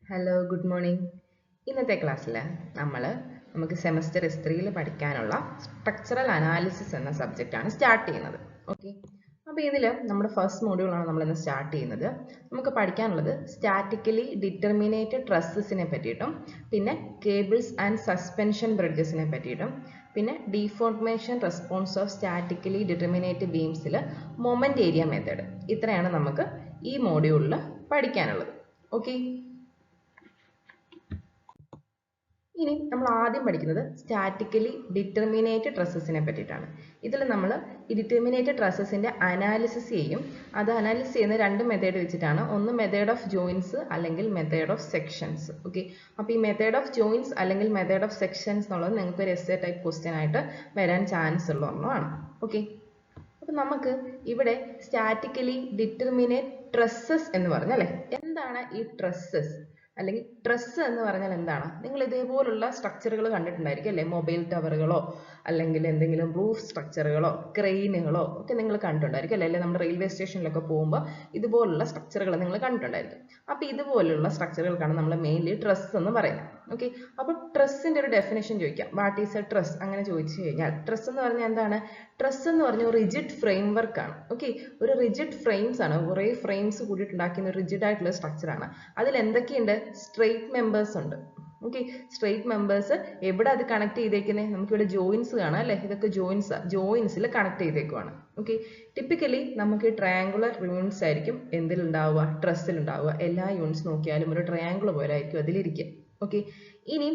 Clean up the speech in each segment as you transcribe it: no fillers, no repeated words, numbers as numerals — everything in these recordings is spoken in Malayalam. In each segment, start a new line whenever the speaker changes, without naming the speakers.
Hello good morning. ഇന്നത്തെ ക്ലാസ്സിൽ നമുക്ക് സെമസ്റ്റർ S3 പഠിക്കാനുള്ള സ്ട്രക്ചറൽ അനാലിസിസ് എന്ന സബ്ജക്റ്റാണ് സ്റ്റാർട്ട് ചെയ്യുന്നത്. ഓക്കെ, അപ്പോൾ ഇതിൽ നമ്മുടെ ഫസ്റ്റ് മോഡ്യൂളാണ് നമ്മളിന്ന് സ്റ്റാർട്ട് ചെയ്യുന്നത്. നമുക്ക് പഠിക്കാനുള്ളത് സ്റ്റാറ്റിക്കലി ഡിറ്റർമിനേറ്റഡ് ട്രസ്സസിനെ പറ്റിയിട്ടും പിന്നെ കേബിൾസ് ആൻഡ് സസ്പെൻഷൻ ബ്രിഡ്ജസിനെ പറ്റിയിട്ടും പിന്നെ deformation response of statically determinate ബീംസിൽ മൊമെന്റ് ഏരിയ മെത്തേഡ്. ഇത്രയാണ് നമുക്ക് ഈ മോഡ്യൂളിൽ പഠിക്കാനുള്ളത്. ഓക്കെ, ഇനി നമ്മൾ ആദ്യം പഠിക്കുന്നത് സ്റ്റാറ്റിക്കലി ഡിറ്റർമിനേറ്റഡ് ട്രസ്സസിനെ പറ്റിയിട്ടാണ്. ഇതിൽ നമ്മൾ ഈ ഡിറ്റർമിനേറ്റഡ് ട്രസ്സസിന്റെ അനാലിസിസ് ചെയ്യും. അത് അനാലിസിസ് ചെയ്യുന്ന രണ്ട് മെത്തേഡ് വെച്ചിട്ടാണ്. ഒന്ന് മെത്തേഡ് ഓഫ് ജോയിൻസ് അല്ലെങ്കിൽ മെത്തേഡ് ഓഫ് സെക്ഷൻസ്. ഓക്കെ, അപ്പോൾ ഈ മെത്തേഡ് ഓഫ് ജോയിൻസ് അല്ലെങ്കിൽ മെത്തേഡ് ഓഫ് സെക്ഷൻസ് എന്നുള്ളത് നിങ്ങൾക്ക് ഒരു എസ്സേ ടൈപ്പ് ക്വസ്റ്റ്യൻ ആയിട്ട് വരാൻ ചാൻസ് ഉള്ള ഒന്നാണ്. ഓക്കെ, അപ്പോൾ നമുക്ക് ഇവിടെ സ്റ്റാറ്റിക്കലി ഡിറ്റർമിനേറ്റ് ട്രസ്സസ് എന്ന് പറഞ്ഞാൽ എന്താണ് ഈ ട്രസ്സസ് അല്ലെങ്കിൽ ട്രസ് എന്ന് പറഞ്ഞാൽ എന്താണ്? നിങ്ങൾ ഇതേപോലുള്ള സ്ട്രക്ചറുകൾ കണ്ടിട്ടുണ്ടായിരിക്കും അല്ലേ? മൊബൈൽ ടവറുകളോ അല്ലെങ്കിൽ എന്തെങ്കിലും റൂഫ് സ്ട്രക്ചറുകളോ ക്രെയിനുകളോ ഒക്കെ നിങ്ങൾ കണ്ടിട്ടുണ്ടായിരിക്കും അല്ലേ? നമ്മുടെ റെയിൽവേ സ്റ്റേഷനിലൊക്കെ പോകുമ്പോൾ ഇതുപോലുള്ള സ്ട്രക്ചറുകൾ നിങ്ങൾ കണ്ടിട്ടുണ്ടായിരിക്കും. അപ്പോൾ ഇതുപോലുള്ള സ്ട്രക്ചറുകൾക്കാണ് നമ്മൾ മെയിൻലി ട്രസ് എന്ന് പറയുന്നത്. ഓക്കെ, അപ്പോൾ ട്രസ്സിന്റെ ഒരു ഡെഫിനേഷൻ ചോദിക്കാം. What is a truss? അങ്ങനെ ചോദിച്ചു കഴിഞ്ഞാൽ ട്രസ് എന്ന് പറഞ്ഞാൽ എന്താണ്? ട്രസ് എന്ന് പറഞ്ഞ ഒരു റിജിഡ് ഫ്രെയിം വർക്ക് ആണ്. ഓക്കെ, ഒരു റിജിഡ് ഫ്രെയിംസ് ആണ്, കുറേ ഫ്രെയിംസ് കൂടിയിട്ട് ഉണ്ടാക്കുന്ന ഒരു റിജിഡ് ആയിട്ടുള്ള സ്ട്രക്ചർ ആണ്. അതിൽ എന്തൊക്കെയുണ്ട്? സ്ട്രെയിറ്റ് മെമ്പേഴ്സ് ഉണ്ട്. ഓക്കെ, സ്ട്രെയിറ്റ് മെമ്പേഴ്സ് എവിടെ അത് കണക്ട് ചെയ്തേക്കുന്നത്? നമുക്കിവിടെ ജോയിൻസ് കാണാം അല്ലേ? ഇതൊക്കെ ജോയിൻസിൽ കണക്ട് ചെയ്തേക്കുവാണ്. ഓക്കെ, ടിപ്പിക്കലി നമുക്ക് ട്രയാങ്കുലർ യൂണിറ്റ്സ് ആയിരിക്കും എന്തിലുണ്ടാവുക? ട്രസ്സിൽ ഉണ്ടാവുക. എല്ലാ യൂണിറ്റ്സ് നോക്കിയാലും ഒരു ട്രയാങ്കിൾ പോലെ ആയിരിക്കും അതിലിരിക്കുക. ഓക്കെ, ഇനി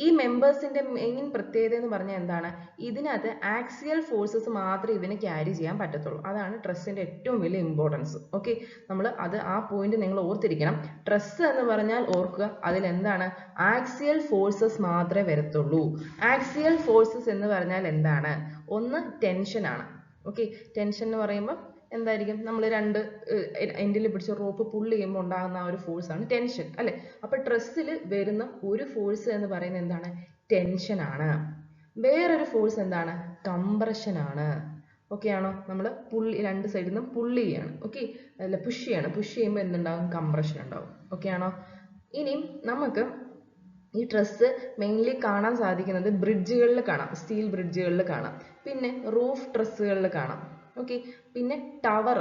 ഈ മെമ്പേഴ്സിന്റെ മെയിൻ പ്രത്യേകത എന്ന് പറഞ്ഞാൽ എന്താണ്? ഇതിനകത്ത് ആക്സിയൽ ഫോഴ്സസ് മാത്രമേ ഇതിന് ക്യാരി ചെയ്യാൻ പറ്റത്തുള്ളൂ. അതാണ് ട്രസ്സിന്റെ ഏറ്റവും വലിയ ഇമ്പോർട്ടൻസ്. ഓക്കെ, നമ്മൾ ആ പോയിന്റ് നിങ്ങൾ ഓർത്തിരിക്കണം. ട്രസ് എന്ന് പറഞ്ഞാൽ ഓർക്കുക, അതിൽ എന്താണ്? ആക്സിയൽ ഫോഴ്സസ് മാത്രമേ വരത്തുള്ളൂ. ആക്സിയൽ ഫോഴ്സസ് എന്ന് പറഞ്ഞാൽ എന്താണ്? ഒന്ന് ടെൻഷൻ ആണ്. ഓക്കെ, ടെൻഷൻ എന്ന് പറയുമ്പോൾ എന്തായിരിക്കും? നമ്മൾ രണ്ട് എൻഡിൽ പിടിച്ച റോപ്പ് പുള്ള് ചെയ്യുമ്പോൾ ഉണ്ടാകുന്ന ആ ഒരു ഫോഴ്സ് ആണ് ടെൻഷൻ അല്ലെ? അപ്പൊ ട്രസ്സിൽ വരുന്ന ഒരു ഫോഴ്സ് എന്ന് പറയുന്നത് എന്താണ്? ടെൻഷൻ ആണ്. വേറൊരു ഫോഴ്സ് എന്താണ്? കംപ്രഷൻ ആണ്. ഓക്കെ ആണോ? നമ്മൾ രണ്ട് സൈഡിൽ നിന്നും പുള്ള് ചെയ്യാണ്. ഓക്കെ, അല്ല പുഷ് ചെയ്യാണ്. പുഷ് ചെയ്യുമ്പോൾ എന്തുണ്ടാവും? കംപ്രഷൻ ഉണ്ടാവും. ഓക്കെ ആണോ? ഇനി നമുക്ക് ഈ ട്രസ് മെയിൻലി കാണാൻ സാധിക്കുന്നത് ബ്രിഡ്ജുകളിൽ കാണാം, സ്റ്റീൽ ബ്രിഡ്ജുകളിൽ കാണാം, പിന്നെ റൂഫ് ട്രസ്സുകളിൽ കാണാം. ഓക്കെ, പിന്നെ ടവർ,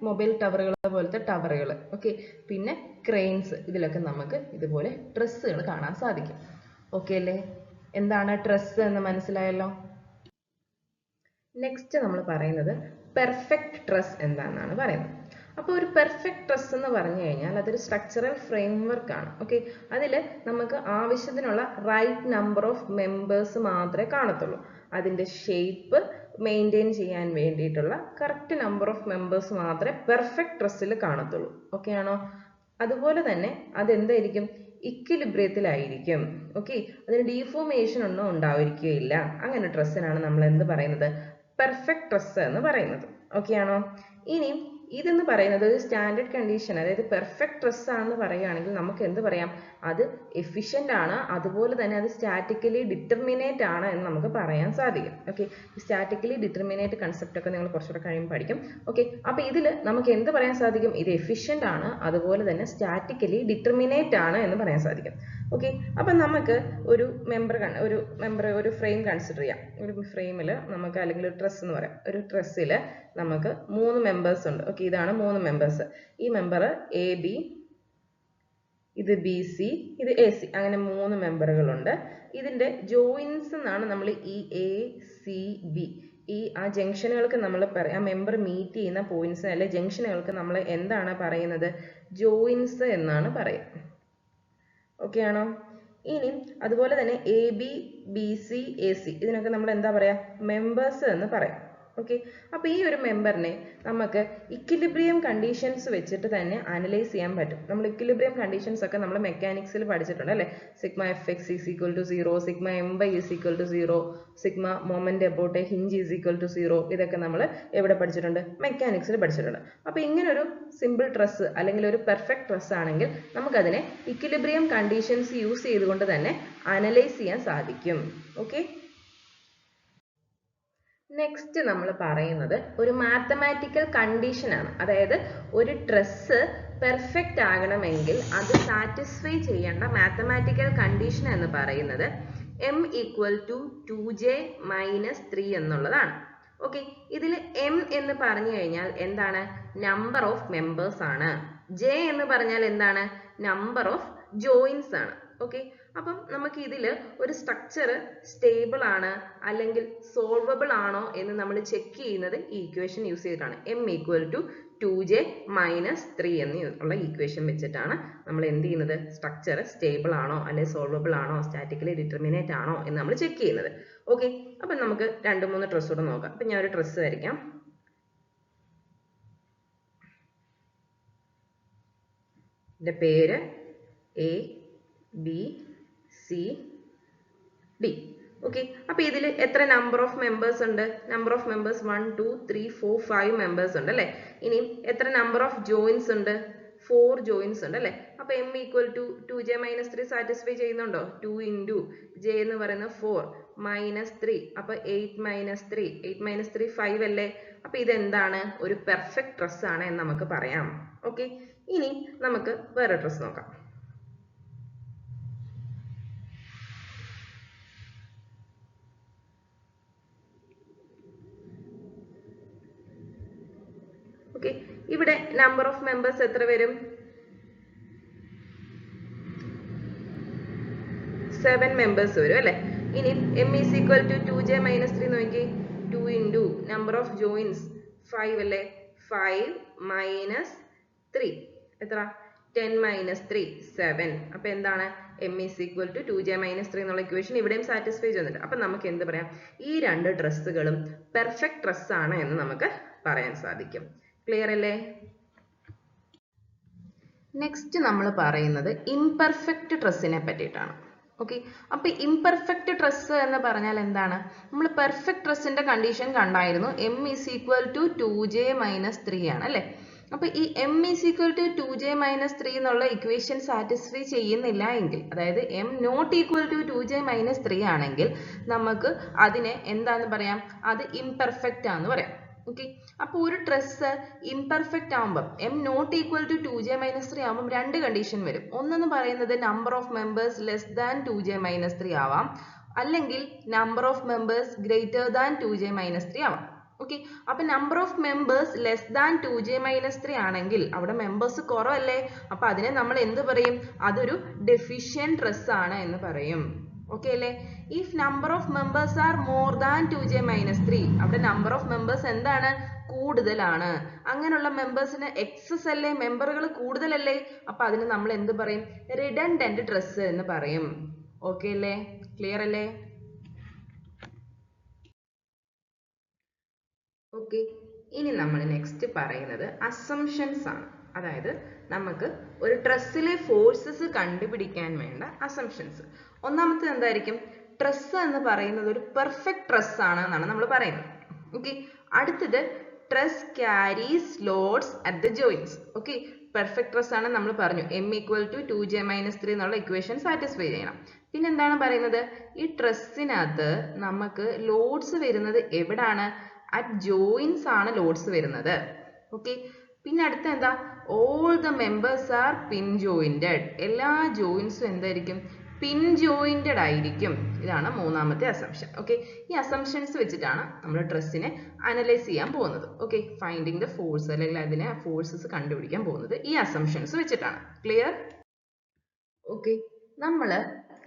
മൊബൈൽ ടവറുകൾ പോലത്തെ ടവറുകൾ. ഓക്കെ, പിന്നെ ക്രെയിൻസ്, ഇതിലൊക്കെ നമുക്ക് ഇതുപോലെ ട്രസ്സുകൾ കാണാൻ സാധിക്കും. ഓക്കെ അല്ലേ? എന്താണ് ട്രസ് എന്ന് മനസ്സിലായല്ലോ? നെക്സ്റ്റ് നമ്മൾ പറയുന്നത് പെർഫെക്റ്റ് ട്രസ് എന്താണെന്നാണ് പറയുന്നത്. അപ്പോൾ ഒരു പെർഫെക്റ്റ് ട്രസ് എന്ന് പറഞ്ഞു കഴിഞ്ഞാൽ അതൊരു സ്ട്രക്ചറൽ ഫ്രെയിംവർക്ക് ആണ്. ഓക്കെ, അതിൽ നമുക്ക് ആവശ്യത്തിനുള്ള റൈറ്റ് നമ്പർ ഓഫ് മെമ്പേഴ്സ് മാത്രമേ കാണത്തുള്ളൂ. അതിൻ്റെ ഷേപ്പ് മെയിൻറ്റെയിൻ ചെയ്യാൻ വേണ്ടിയിട്ടുള്ള കറക്റ്റ് നമ്പർ ഓഫ് മെമ്പേഴ്സ് മാത്രമേ പെർഫെക്റ്റ് ട്രസ്സിൽ കാണത്തുള്ളൂ. ഓക്കെ ആണോ? അതുപോലെ തന്നെ അതെന്തായിരിക്കും? ഇക്വിലിബ്രിയത്തിലായിരിക്കും. ഓക്കെ, അതിന് ഡീഫോർമേഷൻ ഒന്നും ഉണ്ടായിരിക്കുകയില്ല. അങ്ങനെ ട്രസ്സിനാണ് നമ്മൾ എന്ത് പറയുന്നത്? പെർഫെക്റ്റ് ട്രസ് എന്ന് പറയുന്നത്. ഓക്കെ ആണോ? ഇനി ഇതെന്ന് പറയുന്നത് ഒരു സ്റ്റാൻഡേർഡ് കണ്ടീഷൻ, അതായത് പെർഫെക്റ്റ് ട്രസ് ആണെന്ന് പറയുകയാണെങ്കിൽ നമുക്ക് എന്ത് പറയാം? അത് എഫിഷ്യൻ്റ് ആണ്, അതുപോലെ തന്നെ അത് സ്റ്റാറ്റിക്കലി ഡിറ്റർമിനേറ്റ് ആണ് എന്ന് നമുക്ക് പറയാൻ സാധിക്കും. ഓക്കെ, സ്റ്റാറ്റിക്കലി ഡിറ്റർമിനേറ്റ് കൺസെപ്റ്റ് ഒക്കെ നിങ്ങൾ കുറച്ചുകൂടെ കഴിയുമ്പോൾ പഠിക്കും. ഓക്കെ, അപ്പോൾ ഇതിൽ നമുക്ക് എന്ത് പറയാൻ സാധിക്കും? ഇത് എഫിഷ്യൻ്റ് ആണ്, അതുപോലെ തന്നെ സ്റ്റാറ്റിക്കലി ഡിറ്റർമിനേറ്റ് ആണ് എന്ന് പറയാൻ സാധിക്കും. ഓക്കെ, അപ്പം നമുക്ക് ഒരു ഒരു ഫ്രെയിം കൺസിഡർ ചെയ്യാം. ഒരു ഫ്രെയിമിൽ നമുക്ക്, അല്ലെങ്കിൽ ഒരു ട്രസ് എന്ന് പറയാം, ഒരു ട്രസ്സിൽ നമുക്ക് 3 മെമ്പേഴ്സ് ഉണ്ട്. ഓക്കെ, ഇതാണ് 3 മെമ്പേഴ്സ്. ഈ മെമ്പർ AB, ഇത് BC, ഇത് AC, അങ്ങനെ 3 മെമ്പറുകളുണ്ട്. ഇതിന്റെ ജോയിൻസ് എന്നാണ് നമ്മൾ ഈ ACB, ആ ജംഗ്ഷനുകൾക്ക് നമ്മൾ ആ മെമ്പർ മീറ്റ് ചെയ്യുന്ന പോയിന്റ്സ് അല്ലെ ജംഗ്ഷനുകൾക്ക് നമ്മൾ എന്താണ് പറയുന്നത്? ജോയിൻസ് എന്നാണ് പറയുക. ഓക്കെ ആണോ? ഇനി അതുപോലെ തന്നെ AB, BC, AC, ഇതിനൊക്കെ നമ്മൾ എന്താ പറയാ? മെമ്പേഴ്സ് എന്ന് പറയാം. ഓക്കെ, അപ്പോൾ ഈ ഒരു മെമ്പറിനെ നമുക്ക് ഇക്വിലിബ്രിയം കണ്ടീഷൻസ് വെച്ചിട്ട് തന്നെ അനലൈസ് ചെയ്യാൻ പറ്റും. നമ്മൾ ഇക്വിലിബ്രിയം കണ്ടീഷൻസ് ഒക്കെ നമ്മൾ മെക്കാനിക്സിൽ പഠിച്ചിട്ടുണ്ട് അല്ലേ? Sigma Fx is equal to 0, sigma My is equal to 0, sigma moment about a hinge is equal to 0. ഇതൊക്കെ നമ്മൾ എവിടെ പഠിച്ചിട്ടുണ്ട്? മെക്കാനിക്സിൽ പഠിച്ചിട്ടുണ്ട്. അപ്പോൾ ഇങ്ങനൊരു സിമ്പിൾ ട്രസ് അല്ലെങ്കിൽ ഒരു പെർഫെക്റ്റ് ട്രസ് ആണെങ്കിൽ നമുക്കതിനെ ഇക്വിലിബ്രിയം കണ്ടീഷൻസ് യൂസ് ചെയ്തുകൊണ്ട് തന്നെ അനലൈസ് ചെയ്യാൻ സാധിക്കും. ഓക്കെ, നെക്സ്റ്റ് നമ്മൾ പറയുന്നത് ഒരു മാത്തമാറ്റിക്കൽ കണ്ടീഷൻ ആണ്. അതായത് ഒരു ട്രസ് പെർഫെക്റ്റ് ആകണമെങ്കിൽ അത് സാറ്റിസ്ഫൈ ചെയ്യേണ്ട മാത്തമാറ്റിക്കൽ കണ്ടീഷൻ എന്ന് പറയുന്നത് m equal to 2j minus 3 എന്നുള്ളതാണ്. ഓക്കെ, ഇതിൽ m എന്ന് പറഞ്ഞു കഴിഞ്ഞാൽ എന്താണ്? നമ്പർ ഓഫ് മെമ്പേഴ്സ് ആണ്. j എന്ന് പറഞ്ഞാൽ എന്താണ്? നമ്പർ ഓഫ് ജോയിൻസ് ആണ്. ഓക്കെ, അപ്പം നമുക്ക് ഇതിൽ ഒരു സ്ട്രക്ചർ സ്റ്റേബിൾ ആണ് അല്ലെങ്കിൽ സോൾവബിൾ ആണോ എന്ന് നമ്മൾ ചെക്ക് ചെയ്യുന്നത് ഈ ഇക്വേഷൻ യൂസ് ചെയ്തിട്ടാണ്. m equal to 2j minus 3 എന്നുള്ള ഇക്വേഷൻ വെച്ചിട്ടാണ് നമ്മൾ എന്ത് ചെയ്യുന്നത്? സ്ട്രക്ചർ സ്റ്റേബിൾ ആണോ അല്ലെങ്കിൽ സോൾവബിൾ ആണോ സ്റ്റാറ്റിക്കലി ഡിറ്റർമിനേറ്റ് ആണോ എന്ന് നമ്മൾ ചെക്ക് ചെയ്യുന്നത്. ഓക്കെ, അപ്പം നമുക്ക് 2-3 ട്രസ് കൂടെ നോക്കാം. അപ്പം ഞാൻ ഒരു ട്രസ് വരയ്ക്കാം. ഇതിന്റെ പേര് A B C D. Okay, അപ്പൊ ഇതിൽ എത്ര നമ്പർ ഓഫ് മെമ്പേഴ്സ് ഉണ്ട്? നമ്പർ ഓഫ് മെമ്പേഴ്സ് 1 2 3 4 5 മെമ്പേഴ്സ് ഉണ്ട് അല്ലേ? ഇനി എത്ര നമ്പർ ഓഫ് ജോയിൻസ് ഉണ്ട്? 4 ജോയിൻസ് ഉണ്ട് അല്ലേ? അപ്പൊ m equal to 2j minus 3 satisfy ചെയ്യുന്നുണ്ടോ? 2 ഇൻറ്റു j എന്ന് പറയുന്നത് 4 മൈനസ് 3, അപ്പൊ 8 മൈനസ് 3, 8 മൈനസ് 3 5 അല്ലേ? അപ്പൊ ഇതെന്താണ്? ഒരു പെർഫെക്റ്റ് ട്രസ് ആണ് എന്ന് നമുക്ക് പറയാം. ഓക്കെ, ഇനി നമുക്ക് വേറെ ട്രസ് നോക്കാം. ഓക്കെ, ഇവിടെ നമ്പർ ഓഫ് മെമ്പേഴ്സ് എത്ര വരും? 7 മെമ്പേഴ്സ് വരും അല്ലെ? ഇനി m is equal to 2j minus 3 നോക്കി. 2 into number of joins 5 അല്ലേ? 5 minus 3 എത്ര? 10 minus 3 7. അപ്പൊ എന്താണ്? m is equal to 2j minus 3 എന്നുള്ള ഇക്വേഷൻ ഇവിടെയും സാറ്റിസ്ഫൈ ചെയ്യുന്നുണ്ട്. അപ്പൊ നമുക്ക് എന്ത് പറയാം? ഈ രണ്ട് ട്രസ്സുകളും പെർഫെക്റ്റ് ട്രസ് ആണ് എന്ന് നമുക്ക് പറയാൻ സാധിക്കും. ക്ലിയർ അല്ലേ? നെക്സ്റ്റ് നമ്മൾ പറയുന്നത് ഇംപെർഫെക്റ്റ് ട്രസ്സിനെ പറ്റിയിട്ടാണ്. ഓക്കെ, അപ്പൊ ഇംപെർഫെക്റ്റ് ട്രസ് എന്ന് പറഞ്ഞാൽ എന്താണ്? നമ്മൾ പെർഫെക്റ്റ് ട്രസ്സിന്റെ കണ്ടീഷൻ കണ്ടായിരുന്നു. m is equal to 2j minus 3 ആണ് അല്ലെ? അപ്പൊ ഈ m is equal to 2j minus 3 എന്നുള്ള ഇക്വേഷൻ സാറ്റിസ്ഫൈ ചെയ്യുന്നില്ല എങ്കിൽ, അതായത് m not equal to 2j minus 3 ആണെങ്കിൽ നമുക്ക് അതിനെ എന്താന്ന് പറയാം? അത് ഇംപെർഫെക്റ്റ് ആണെന്ന് പറയാം. ഓക്കെ, അപ്പൊ ഒരു ട്രസ് ഇംപെർഫെക്റ്റ് ആവുമ്പോൾ m not equal to 2j minus 3 ആവുമ്പോൾ രണ്ട് കണ്ടീഷൻ വരും. ഒന്നെന്ന് പറയുന്നത് number of members less than 2j minus 3 ആവാം, അല്ലെങ്കിൽ number of members greater than 2j minus 3 ആവാം. ഓക്കെ, അപ്പൊ number of members less than 2j minus 3 ആണെങ്കിൽ അവിടെ മെമ്പേഴ്സ് കുറവല്ലേ? അപ്പൊ അതിനെ നമ്മൾ എന്ത് പറയും? അതൊരു ഡെഫിഷ്യന്റ് ട്രസ് ആണ് എന്ന് പറയും. ഓക്കെ അല്ലേ? If number of members are more than 2j minus 3, അവിടെ നമ്പർ ഓഫ് മെമ്പേഴ്സ് എന്താണ്? കൂടുതലാണ്. അങ്ങനെയുള്ള മെമ്പേഴ്സിന് എക്സസ് അല്ലേ? മെമ്പറുകൾ കൂടുതലല്ലേ? അപ്പൊ അതിന് നമ്മൾ എന്ത് പറയും? റിഡൻഡന്റ് ട്രസ് എന്ന് പറയും. ഓക്കെ അല്ലേ? ക്ലിയർ അല്ലേ? ഓക്കെ, ഇനി നമ്മൾ നെക്സ്റ്റ് പറയുന്നത് അസംഷൻസ് ആണ്. അതായത് നമുക്ക് ഒരു ട്രസ്സിലെ ഫോഴ്സസ് കണ്ടുപിടിക്കാൻ വേണ്ട അസംഷൻസ്. ഒന്നാമത്തെ എന്തായിരിക്കും? ട്രസ് എന്ന് പറയുന്നത് ഒരു പെർഫെക്റ്റ് ട്രസ് ആണ് എന്നാണ് നമ്മൾ പറയുന്നത്. ഓക്കെ, അടുത്തത് truss carries loads at the joints. Okay, perfect truss ആണ് നമ്മൾ പറഞ്ഞു. m equal to 2j minus 3 എന്നുള്ള ഇക്വേഷൻ സാറ്റിസ്ഫൈ ചെയ്യണം. പിന്നെ എന്താണ് പറയുന്നത്? ഈ ട്രസ്സിനകത്ത് നമുക്ക് ലോഡ്സ് വരുന്നത് എവിടാണ്? അറ്റ് ജോയിൻസ് ആണ് ലോഡ്സ് വരുന്നത്. ഓക്കെ, പിന്നെ അടുത്ത എന്താ? All the members are pin jointed. എല്ലാ ജോയിൻസും എന്തായിരിക്കും? പിൻ ജോയിന്റഡ് ആയിരിക്കും. ഇതാണ് മൂന്നാമത്തെ അസംഷൻ. ഓക്കെ, ഈ അസംഷൻസ് വെച്ചിട്ടാണ് നമ്മൾ ട്രസ്സിനെ അനലൈസ് ചെയ്യാൻ പോകുന്നത്. ഓക്കെ, ഫൈൻഡിങ് ദ ഫോഴ്സ് അല്ലെങ്കിൽ അതിനെ ഫോഴ്സസ് കണ്ടുപിടിക്കാൻ പോകുന്നത് ഈ അസംഷൻസ് വെച്ചിട്ടാണ്. ക്ലിയർ? ഓക്കെ, നമ്മൾ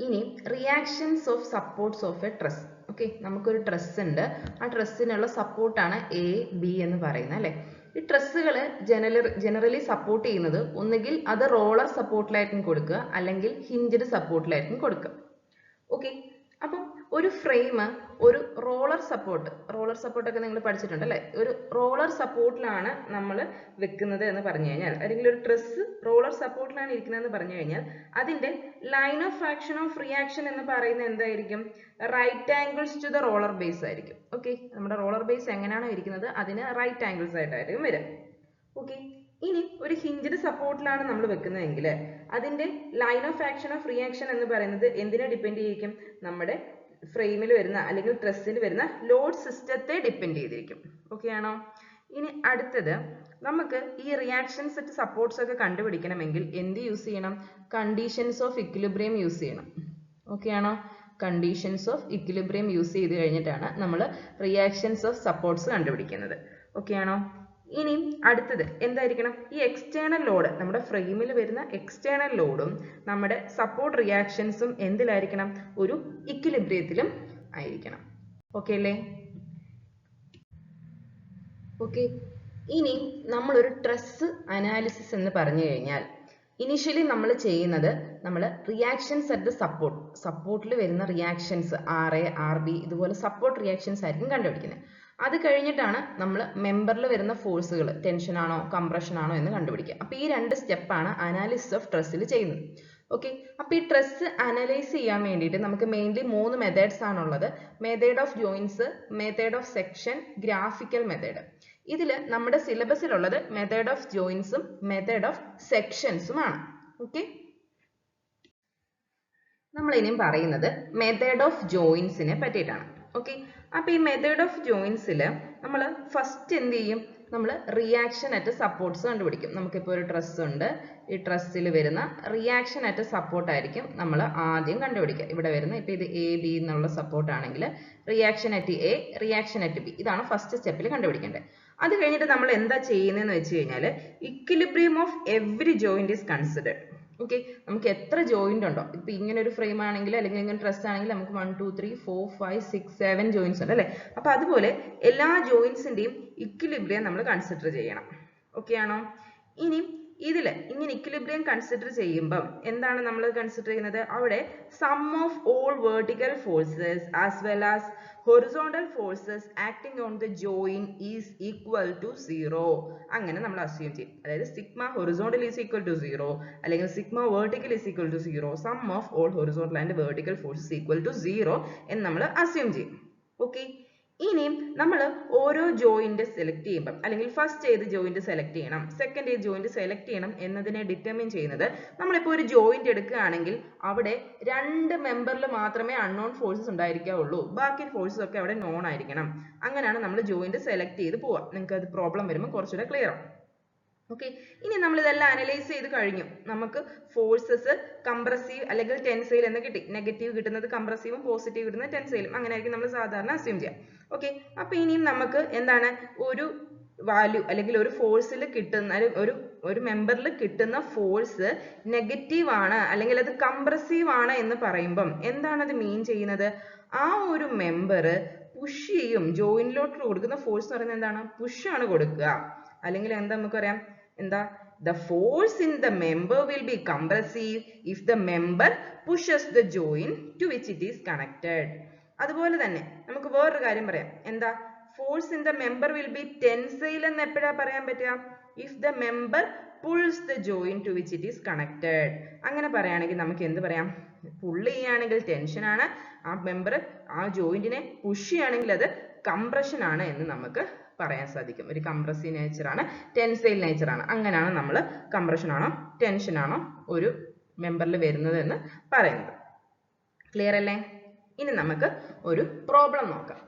ഇനി reactions of supports of a truss. Okay, നമുക്കൊരു ട്രസ് ഉണ്ട്. ആ ട്രസ്സിനുള്ള സപ്പോർട്ടാണ് A B എന്ന് പറയുന്നത് അല്ലെ? ഈ ട്രസ്സുകൾ ജനറലി സപ്പോർട്ട് ചെയ്യുന്നത് ഒന്നുകിൽ അത് റോളർ സപ്പോർട്ടിലായിരിക്കും കൊടുക്കുക, അല്ലെങ്കിൽ ഹിഞ്ച്ഡ് സപ്പോർട്ടിലായിരിക്കും കൊടുക്കുക. ഓക്കെ, അപ്പം ഒരു ഫ്രെയിം ഒരു റോളർ സപ്പോർട്ടൊക്കെ നിങ്ങൾ പഠിച്ചിട്ടുണ്ട് അല്ലേ? ഒരു റോളർ സപ്പോർട്ടിലാണ് നമ്മൾ വെക്കുന്നത് എന്ന് പറഞ്ഞു കഴിഞ്ഞാൽ, അല്ലെങ്കിൽ ഒരു ട്രസ് റോളർ സപ്പോർട്ടിലാണ് ഇരിക്കുന്നതെന്ന് പറഞ്ഞു കഴിഞ്ഞാൽ അതിന്റെ line of action of reaction എന്ന് പറയുന്നത് എന്തായിരിക്കും? Right angles to the roller base ആയിരിക്കും. ഓക്കെ, നമ്മുടെ റോളർ ബേസ് എങ്ങനെയാണോ ഇരിക്കുന്നത് അതിന് റൈറ്റ് ആംഗിൾസ് ആയിട്ടായിരിക്കും വരിക. ഓക്കെ, ഇനി ഒരു ഹിഞ്ച്ഡ് സപ്പോർട്ടിലാണ് നമ്മൾ വെക്കുന്നതെങ്കിൽ അതിന്റെ line of action of reaction എന്ന് പറയുന്നത് എന്തിനെ ഡിപ്പെൻഡ് ചെയ്തിരിക്കും? നമ്മുടെ ഫ്രെയിമിൽ വരുന്ന അല്ലെങ്കിൽ ട്രസ്സിൽ വരുന്ന ലോഡ് സിസ്റ്റത്തെ ഡിപ്പെൻഡ് ചെയ്തിരിക്കും. ഓക്കെ ആണോ? ഇനി അടുത്തത് നമുക്ക് ഈ റിയാക്ഷൻ സെറ്റ് സപ്പോർട്ട്സ് ഒക്കെ കണ്ടുപിടിക്കണമെങ്കിൽ എന്ത് യൂസ് ചെയ്യണം? കണ്ടീഷൻസ് ഓഫ് ഇക്വിലിബ്രിയം യൂസ് ചെയ്യണം. ഓക്കെ ആണോ? കണ്ടീഷൻസ് ഓഫ് ഇക്വിലിബ്രിയം യൂസ് ചെയ്ത് കഴിഞ്ഞിട്ടാണ് നമ്മൾ റിയാക്ഷൻസ് ഓഫ് സപ്പോർട്ട്സ് കണ്ടുപിടിക്കുന്നത്. ഓക്കെ ആണോ? ഇനി അടുത്തത് എന്തായിരിക്കണം? ഈ എക്സ്റ്റേണൽ ലോഡ്, നമ്മുടെ ഫ്രെയിമിൽ വരുന്ന എക്സ്റ്റേണൽ ലോഡും നമ്മുടെ സപ്പോർട്ട് റിയാക്ഷൻസും എന്തിലായിരിക്കണം? ഒരു ഇക്വിലിബ്രിയത്തിലും ആയിരിക്കണം. ഓക്കെ അല്ലേ? ഓക്കെ. ഇനി നമ്മളൊരു ട്രസ് അനാലിസിസ് എന്ന് പറഞ്ഞു കഴിഞ്ഞാൽ ഇനിഷ്യലി നമ്മൾ ചെയ്യുന്നത്, നമ്മൾ റിയാക്ഷൻസ് അറ്റ് ദ സപ്പോർട്ടിൽ വരുന്ന റിയാക്ഷൻസ് RA RB ഇതുപോലെ സപ്പോർട്ട് റിയാക്ഷൻസ് ആയിരിക്കും കണ്ടുപിടിക്കുന്നത്. അത് കഴിഞ്ഞിട്ടാണ് നമ്മൾ മെമ്പറിൽ വരുന്ന ഫോഴ്സുകൾ ടെൻഷൻ ആണോ കംപ്രഷൻ ആണോ എന്ന് കണ്ടുപിടിക്കുക. അപ്പോൾ ഈ രണ്ട് സ്റ്റെപ്പാണ് അനാലിസിസ് ഓഫ് ട്രസ്സിൽ ചെയ്യുന്നത്. ഓക്കെ. അപ്പോൾ ഈ ട്രസ് അനലൈസ് ചെയ്യാൻ വേണ്ടിയിട്ട് നമുക്ക് മെയിൻലി 3 മെത്തേഡ്സ് ആണുള്ളത്. Method of joints, method of section, graphical method. ഇതിൽ നമ്മുടെ സിലബസിലുള്ളത് മെത്തേഡ് ഓഫ് ജോയിൻസും മെത്തേഡ് ഓഫ് സെക്ഷൻസും ആണ്. ഓക്കെ. നമ്മൾ ഇനിയും പറയുന്നത് മെത്തേഡ് ഓഫ് ജോയിൻസിനെ പറ്റിയിട്ടാണ്. ഓക്കെ. അപ്പോൾ ഈ മെത്തേഡ് ഓഫ് ജോയിൻസിൽ നമ്മൾ ഫസ്റ്റ് എന്ത് ചെയ്യും? നമ്മൾ റിയാക്ഷൻ അറ്റ് സപ്പോർട്ട്സ് കണ്ടുപിടിക്കും. നമുക്കിപ്പോൾ ഒരു ട്രസ് ഉണ്ട്. ഈ ട്രസ്സിൽ വരുന്ന റിയാക്ഷൻ അറ്റ് സപ്പോർട്ട് ആയിരിക്കും നമ്മൾ ആദ്യം കണ്ടുപിടിക്കുക. ഇവിടെ വരുന്ന ഇപ്പോൾ ഇത് AB എന്നുള്ള സപ്പോർട്ട് ആണെങ്കിൽ reaction at A, reaction at B, ഇതാണ് ഫസ്റ്റ് സ്റ്റെപ്പിൽ കണ്ടുപിടിക്കേണ്ടത്. അത് കഴിഞ്ഞിട്ട് നമ്മൾ എന്താ ചെയ്യുന്നതെന്ന് വെച്ച് കഴിഞ്ഞാൽ equilibrium of every joint is considered. Okay. നമുക്ക് എത്ര ജോയിന്റ് ഉണ്ടോ, ഇപ്പൊ ഇങ്ങനെ ഒരു ഫ്രെയിം ആണെങ്കിൽ അല്ലെങ്കിൽ ഇങ്ങനെ ട്രസ് ആണെങ്കിൽ നമുക്ക് 1 2 3 4 5 6 7 ജോയിന്റ്സ് ഉണ്ട് അല്ലേ? അപ്പൊ അതുപോലെ എല്ലാ ജോയിന്റ്സിന്റെയും ഇക്വിലിബ്രിയം നമ്മൾ കൺസിഡർ ചെയ്യണം. ഓക്കെ ആണോ? ഇനി ഇതിൽ ഇങ്ങനെ ഇക്വിലിബ്രിയം കൺസിഡർ ചെയ്യുമ്പോൾ എന്താണ് നമ്മൾ കൺസിഡർ ചെയ്യുന്നത്? അവിടെ sum of all vertical forces as well as horizontal forces acting on the joint is equal to 0. അങ്ങനെ നമ്മൾ അസ്യൂം ചെയ്യും. അതായത് sigma horizontal is equal to 0 അല്ലെങ്കിൽ sigma vertical is equal to 0, sum of all horizontal and vertical forces equal to 0 എന്ന് നമ്മൾ അസ്യൂം ചെയ്യും. ഓക്കെ. ഇനിയും നമ്മൾ ഓരോ ജോയിന്റ് സെലക്ട് ചെയ്യുമ്പോൾ അല്ലെങ്കിൽ ഫസ്റ്റ് ഏത് ജോയിന്റ് സെലക്ട് ചെയ്യണം, സെക്കൻഡ് ഏത് ജോയിന്റ് സെലക്ട് ചെയ്യണം എന്നതിനെ ഡിറ്റർമിൻ ചെയ്യുന്നത്, നമ്മളിപ്പോൾ ഒരു ജോയിന്റ് എടുക്കുകയാണെങ്കിൽ അവിടെ 2 മെമ്പറിൽ മാത്രമേ അൺനോൺ ഫോഴ്സസ് ഉണ്ടായിരിക്കാവുള്ളൂ, ബാക്കി ഫോഴ്സസ് ഒക്കെ അവിടെ നോൺ ആയിരിക്കണം. അങ്ങനെയാണ് നമ്മൾ ജോയിന്റ് സെലക്ട് ചെയ്ത് പോവുക. നിങ്ങൾക്ക് അത് പ്രോബ്ലം വരുമ്പോൾ കുറച്ചുകൂടെ ക്ലിയർ ആവും. ഓക്കെ. ഇനി നമ്മൾ ഇതെല്ലാം അനലൈസ് ചെയ്ത് കഴിഞ്ഞു. നമുക്ക് ഫോഴ്സസ് കംപ്രസീവ് അല്ലെങ്കിൽ ടെൻസൈൽ എന്ന് കിട്ടി. നെഗറ്റീവ് കിട്ടുന്നത് കംപ്രസീവും പോസിറ്റീവ് കിട്ടുന്നത് ടെൻസൈലും. അങ്ങനെയായിരിക്കും നമ്മൾ സാധാരണ അസ്യൂം ചെയ്യുക. ഓക്കെ. അപ്പൊ ഇനിയും നമുക്ക് എന്താണ് ഒരു വാല്യൂ അല്ലെങ്കിൽ ഒരു ഫോഴ്സിൽ കിട്ടുന്ന ഒരു മെമ്പറിൽ കിട്ടുന്ന ഫോഴ്സ് നെഗറ്റീവ് ആണ് അല്ലെങ്കിൽ അത് കംപ്രസീവ് ആണ് എന്ന് പറയുമ്പം എന്താണ് അത് മീൻ ചെയ്യുന്നത്? ആ ഒരു മെമ്പർ പുഷ് ചെയ്യും. ജോയിന്റിലോട്ട് കൊടുക്കുന്ന ഫോഴ്സ് എന്ന് പറയുന്നത് എന്താണ്? പുഷ് ആണ് കൊടുക്കുക. അല്ലെങ്കിൽ എന്താ നമുക്ക് പറയാം? എന്താ? The force in the member will be compressive if the member pushes the joint to which it is connected. അതുപോലെ തന്നെ നമുക്ക് വേറൊരു കാര്യം പറയാം. എന്താ? Force in the member will be tensile എന്ന് എപ്പോഴാ പറയാൻ പറ്റുക? If the member pulls the joint to which it is connected. അങ്ങനെ പറയുകയാണെങ്കിൽ നമുക്ക് എന്ത് പറയാം? പുൾ ചെയ്യുകയാണെങ്കിൽ ടെൻഷൻ ആണ്, ആ മെമ്പർ ആ ജോയിന്റിനെ പുഷ് ചെയ്യുകയാണെങ്കിൽ അത് കംപ്രഷൻ ആണ് എന്ന് നമുക്ക് പറയാൻ സാധിക്കും. ഒരു കംപ്രസീവ് നേച്ചർ ആണ്, ടെൻസൈൽ നേച്ചർ ആണ്. അങ്ങനെയാണ് നമ്മൾ കംപ്രഷൻ ആണോ ടെൻഷൻ ആണോ ഒരു മെമ്പറിൽ വരുന്നത് എന്ന് പറയുന്നത്. ക്ലിയർ അല്ലേ? ഇനി നമുക്ക് ഒരു പ്രോബ്ലം നോക്കാം.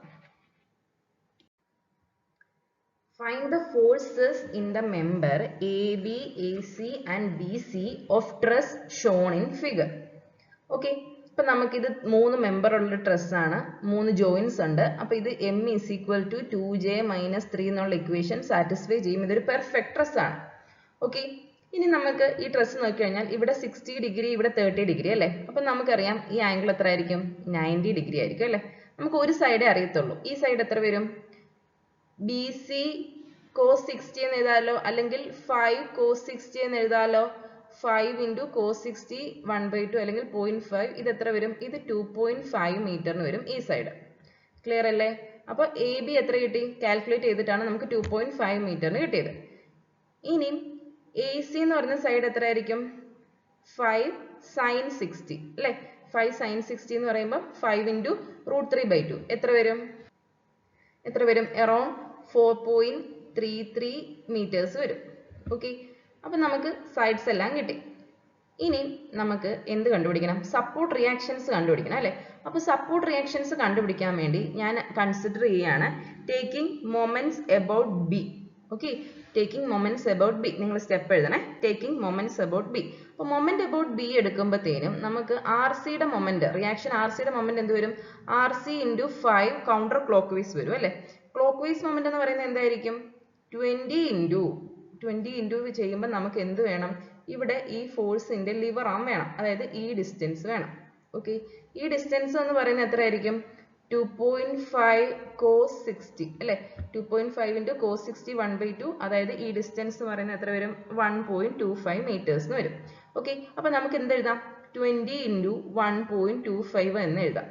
Find the forces in the member AB, AC and BC of truss shown in figure. Okay. ഇപ്പൊ നമുക്കിത് 3 മെമ്പർ ഉള്ള ട്രസ് ആണ്, 3 ജോയിൻസ് ഉണ്ട്. അപ്പൊ ഇത് M is equal to 2J minus 3 എന്നുള്ള ഇക്വേഷൻ സാറ്റിസ്ഫൈ ചെയ്യും. ഇതൊരു പെർഫെക്റ്റ് ട്രസ് ആണ്. ഓക്കെ. ഇനി നമുക്ക് ഈ ട്രസ് നോക്കിക്കഴിഞ്ഞാൽ ഇവിടെ 60 ഡിഗ്രി ഇവിടെ 30 ഡിഗ്രി അല്ലേ? അപ്പൊ നമുക്കറിയാം ഈ ആംഗിൾ എത്ര ആയിരിക്കും? 90 ഡിഗ്രി ആയിരിക്കും അല്ലേ? നമുക്ക് ഒരു സൈഡേ അറിയത്തുള്ളൂ. ഈ സൈഡ് എത്ര വരും? BC cos 60 എന്ന് എഴുതാലോ, അല്ലെങ്കിൽ 5 cos 60 എന്ന് എഴുതാലോ. 5 into cos 60 1/2 അല്ലെങ്കിൽ 0.5. ഇത് എത്ര വരും? ഇത് 2.5 മീറ്ററിന് വരും ഈ സൈഡ്. ക്ലിയർ അല്ലേ? അപ്പോൾ AB എത്ര കിട്ടി? കാൽക്കുലേറ്റ് ചെയ്തിട്ടാണ് നമുക്ക് 2.5 മീറ്ററിന് കിട്ടിയത്. ഇനി AC എന്ന് പറയുന്ന സൈഡ് എത്ര ആയിരിക്കും? 5 sin 60 അല്ലേ? 5 sin 60 എന്ന് പറയുമ്പോൾ 5 into √3/2 എത്ര വരും? Around 4.33 meters വരും. ഓക്കെ. അപ്പൊ നമുക്ക് സൈഡ്സ് എല്ലാം കിട്ടി. ഇനി നമുക്ക് എന്ത് കണ്ടുപിടിക്കണം? സപ്പോർട്ട് റിയാക്ഷൻസ് കണ്ടുപിടിക്കണം അല്ലേ? അപ്പോൾ സപ്പോർട്ട് റിയാക്ഷൻസ് കണ്ടുപിടിക്കാൻ വേണ്ടി ഞാൻ കൺസിഡർ ചെയ്യാണ് taking moments about B. Okay, taking moments about B, നിങ്ങൾ step എഴുതണേ. Taking moments about B. അപ്പോൾ മൊമെന്റ് അബൌട്ട് ബി എടുക്കുമ്പോഴത്തേനും നമുക്ക് ആർ സിയുടെ മൊമെന്റ്, റിയാക്ഷൻ ആർ സിയുടെ മൊമെന്റ് എന്ത് വരും? R C into 5 counter clock vice വരും അല്ലേ? ക്ലോക്ക് വൈസ് മൊമെന്റ് എന്ന് പറയുന്നത് എന്തായിരിക്കും? 20 ഇൻറ്റു ചെയ്യുമ്പോൾ നമുക്ക് എന്ത് വേണം? ഇവിടെ ഈ ഫോഴ്സിന്റെ ലിവർ ആം വേണം, അതായത് ഈ ഡിസ്റ്റൻസ് വേണം. ഓക്കെ, ഈ ഡിസ്റ്റൻസ് എന്ന് പറയുന്നത് എത്രയായിരിക്കും? 2.5 cos 60 അല്ലേ? 2.5 ഇൻറ്റു cos 60 1/2, അതായത് ഈ ഡിസ്റ്റൻസ് എന്ന് പറയുന്നത് എത്ര വരും? 1.25 meters എന്ന് വരും. ഓക്കെ, അപ്പൊ നമുക്ക് എന്ത് എഴുതാം? 20 ഇൻറ്റു 1.25 എന്ന് എഴുതാം.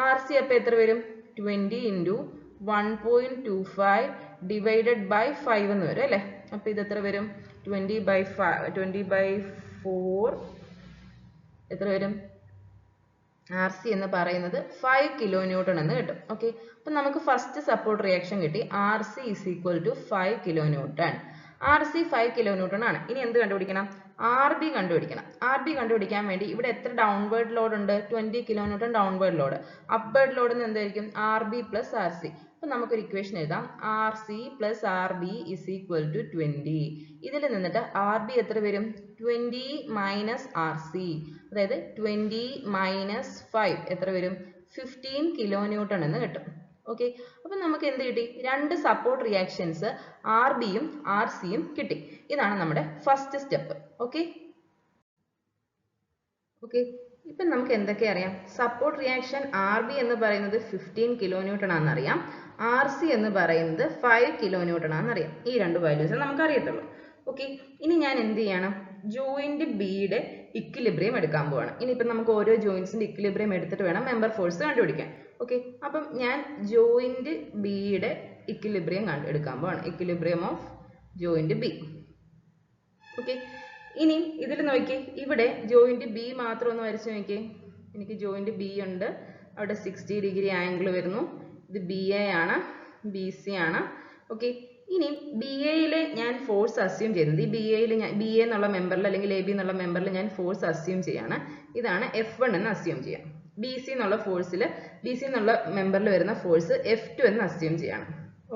ആർ സി അപ്പൊ എത്ര വരും? 20 ഇൻറ്റു 1.25 ഡിവൈഡഡ് ബൈ 5 എന്ന് വരും അല്ലേ? അപ്പൊ ഇത് എത്ര വരും? 20/4 എത്ര വരും? ആർ സി എന്ന് പറയുന്നത് 5 kN എന്ന് കിട്ടും. ഓക്കെ, അപ്പൊ നമുക്ക് ഫസ്റ്റ് സപ്പോർട്ട് റിയാക്ഷൻ കിട്ടി. R C is equal to 5 kN. R C 5 kN ആണ്. ഇനി എന്ത് കണ്ടുപിടിക്കണം? ആർ ബി കണ്ടുപിടിക്കണം. ആർ ബി കണ്ടുപിടിക്കാൻ വേണ്ടി ഇവിടെ എത്ര ഡൗൺവേർഡ് ലോഡ് ഉണ്ട്? 20 kN downward load. Upward load എന്തായിരിക്കും? R B plus R C. അപ്പൊ നമുക്കൊരു ഇക്വേഷൻ എഴുതാം. R C plus R B is equal to 20. ഇതിൽ നിന്നിട്ട് ആർ ബി എത്ര വരും? 20 മൈനസ് ആർ സി, അതായത് 20 മൈനസ് 5 എത്ര വരും? 15 kN എന്ന് കിട്ടും. ഓക്കെ, അപ്പൊ നമുക്ക് എന്ത് കിട്ടി? രണ്ട് സപ്പോർട്ട് റിയാക്ഷൻസ് ആർ ബിയും ആർ സിയും കിട്ടി. ഇതാണ് നമ്മുടെ ഫസ്റ്റ് സ്റ്റെപ്പ്. ഓക്കെ, ഇപ്പൊ നമുക്ക് എന്തൊക്കെ അറിയാം? സപ്പോർട്ട് റിയാക്ഷൻ ആർ ബി എന്ന് പറയുന്നത് 15 kN ആണെന്നറിയാം. ആർ സി എന്ന് പറയുന്നത് 5 kN ആണെന്നറിയാം. ഈ രണ്ട് വാല്യൂസ് നമുക്ക് അറിയത്തുള്ളൂ. ഓക്കെ, ഇനി ഞാൻ എന്ത് ചെയ്യണം? ജോയിന്റ് ബിയുടെ ഇക്വിലിബ്രിയം എടുക്കാൻ പോവാണ്. ഇനിയിപ്പോൾ നമുക്ക് ഓരോ ജോയിന്റ്സിന്റെ ഇക്വിലിബ്രിയം എടുത്തിട്ട് വേണം മെമ്പർ ഫോഴ്സ് കണ്ടുപിടിക്കാൻ. ഓക്കെ, അപ്പം ഞാൻ ജോയിന്റ് ബിയുടെ ഇക്വിലിബ്രിയം എടുക്കാൻ പോവാണ്. Equilibrium of joint B. Okay, ഇനി ഇതിൽ നോക്കി, ഇവിടെ ജോയിന്റ് ബി മാത്രം ഒന്ന് വരച്ച് നോക്കി. എനിക്ക് ജോയിന്റ് ബി ഉണ്ട്, അവിടെ 60 ഡിഗ്രി ആംഗിൾ വരുന്നു. ഇത് ബി എ ആണ്, ബി സി ആണ്. ഓക്കെ, ഇനി ബി എയിലെ ഞാൻ ഫോഴ്സ് അസ്യൂം ചെയ്യുന്നത്, ഈ ബി എയിൽ ഞാൻ ബി എ എന്നുള്ള മെമ്പറിൽ അല്ലെങ്കിൽ എ ബി എന്നുള്ള മെമ്പറിൽ ഞാൻ ഫോഴ്സ് അസ്യൂം ചെയ്യാണ്. ഇതാണ് F1 എന്ന് അസ്യൂം ചെയ്യാം. ബി സി എന്നുള്ള ഫോഴ്സിൽ, ബി സി എന്നുള്ള മെമ്പറിൽ വരുന്ന ഫോഴ്സ് F2 എന്ന് അസ്യൂം ചെയ്യാണ്.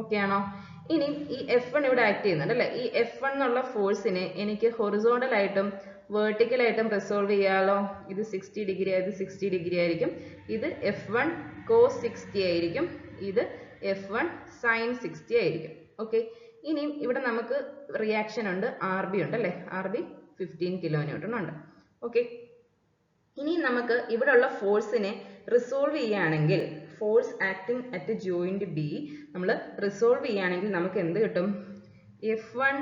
ഓക്കെ ആണോ? ഇനി ഈ F1 ഇവിടെ ആക്ട് ചെയ്യുന്നുണ്ട് അല്ലേ? ഈ F1 എന്നുള്ള ഫോഴ്സിനെ എനിക്ക് ഹൊറിസോണ്ടൽ ആയിട്ടും വെർട്ടിക്കൽ ആയിട്ടും റിസോൾവ് ചെയ്യാലോ. ഇത് 60 ഡിഗ്രി ആയത് 60 ഡിഗ്രി ആയിരിക്കും. ഇത് F1 cos 60 ആയിരിക്കും. ഇത് F1 sin 60 ആയിരിക്കും. ഓക്കെ, ഇനി ഇവിടെ നമുക്ക് റിയാക്ഷൻ ഉണ്ട്, ആർ ബി ഉണ്ട് അല്ലേ? ആർ ബി 15 kN ഉണ്ട്. ഓക്കെ, ഇനി നമുക്ക് ഇവിടെ ഉള്ള ഫോഴ്സിനെ റിസോൾവ് ചെയ്യുകയാണെങ്കിൽ, force acting at joint B നമ്മൾ റിസോൾവ് ചെയ്യുകയാണെങ്കിൽ നമുക്ക് എന്ത് കിട്ടും? F1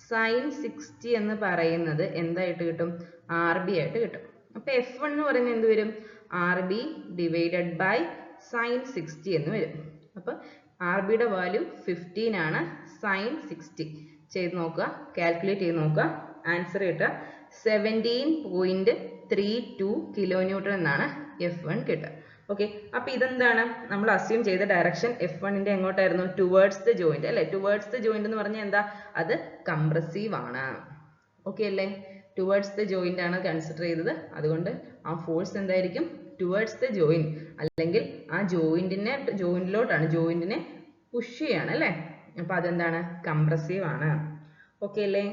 sin 60 എന്ന് പറയുന്നത് എന്തായിട്ട് കിട്ടും? ആർ ബി ആയിട്ട് കിട്ടും. അപ്പൊ F1 എന്ന് പറയുന്നത് എന്ത് വരും? R B divided by sin 60 എന്ന് വരും. അപ്പൊ ആർ ബിയുടെ വാല്യൂ 15 ആണ്, sin 60 ചെയ്ത് നോക്കുക, കാൽക്കുലേറ്റ് ചെയ്ത് നോക്കുക, ആൻസർ കിട്ടുക 17.32 kN എന്നാണ് F1 കിട്ടുക. ഓക്കെ, അപ്പൊ ഇതെന്താണ്? നമ്മൾ അസ്യൂം ചെയ്ത ഡയറക്ഷൻ F1ന്റെ എങ്ങോട്ടായിരുന്നു? ടുവേർഡ്സ് ദ ജോയിന്റ് അല്ലെ? ടുവേർഡ്സ് ദ ജോയിന്റ് എന്ന് പറഞ്ഞാൽ എന്താ? അത് കംപ്രസീവ് ആണ്. ഓക്കെ അല്ലേ? ടുവേർഡ്സ് ദ ജോയിന്റ് ആണ് കൺസിഡർ ചെയ്തത്. അതുകൊണ്ട് ആ ഫോഴ്സ് എന്തായിരിക്കും? ടുവേർഡ്സ് ദ ജോയിന്റ്, അല്ലെങ്കിൽ ആ ജോയിന്റിനെ പുഷ് ചെയ്യാണ് അല്ലേ? അപ്പൊ അതെന്താണ്? കംപ്രസീവ് ആണ്. ഓക്കെ അല്ലേ?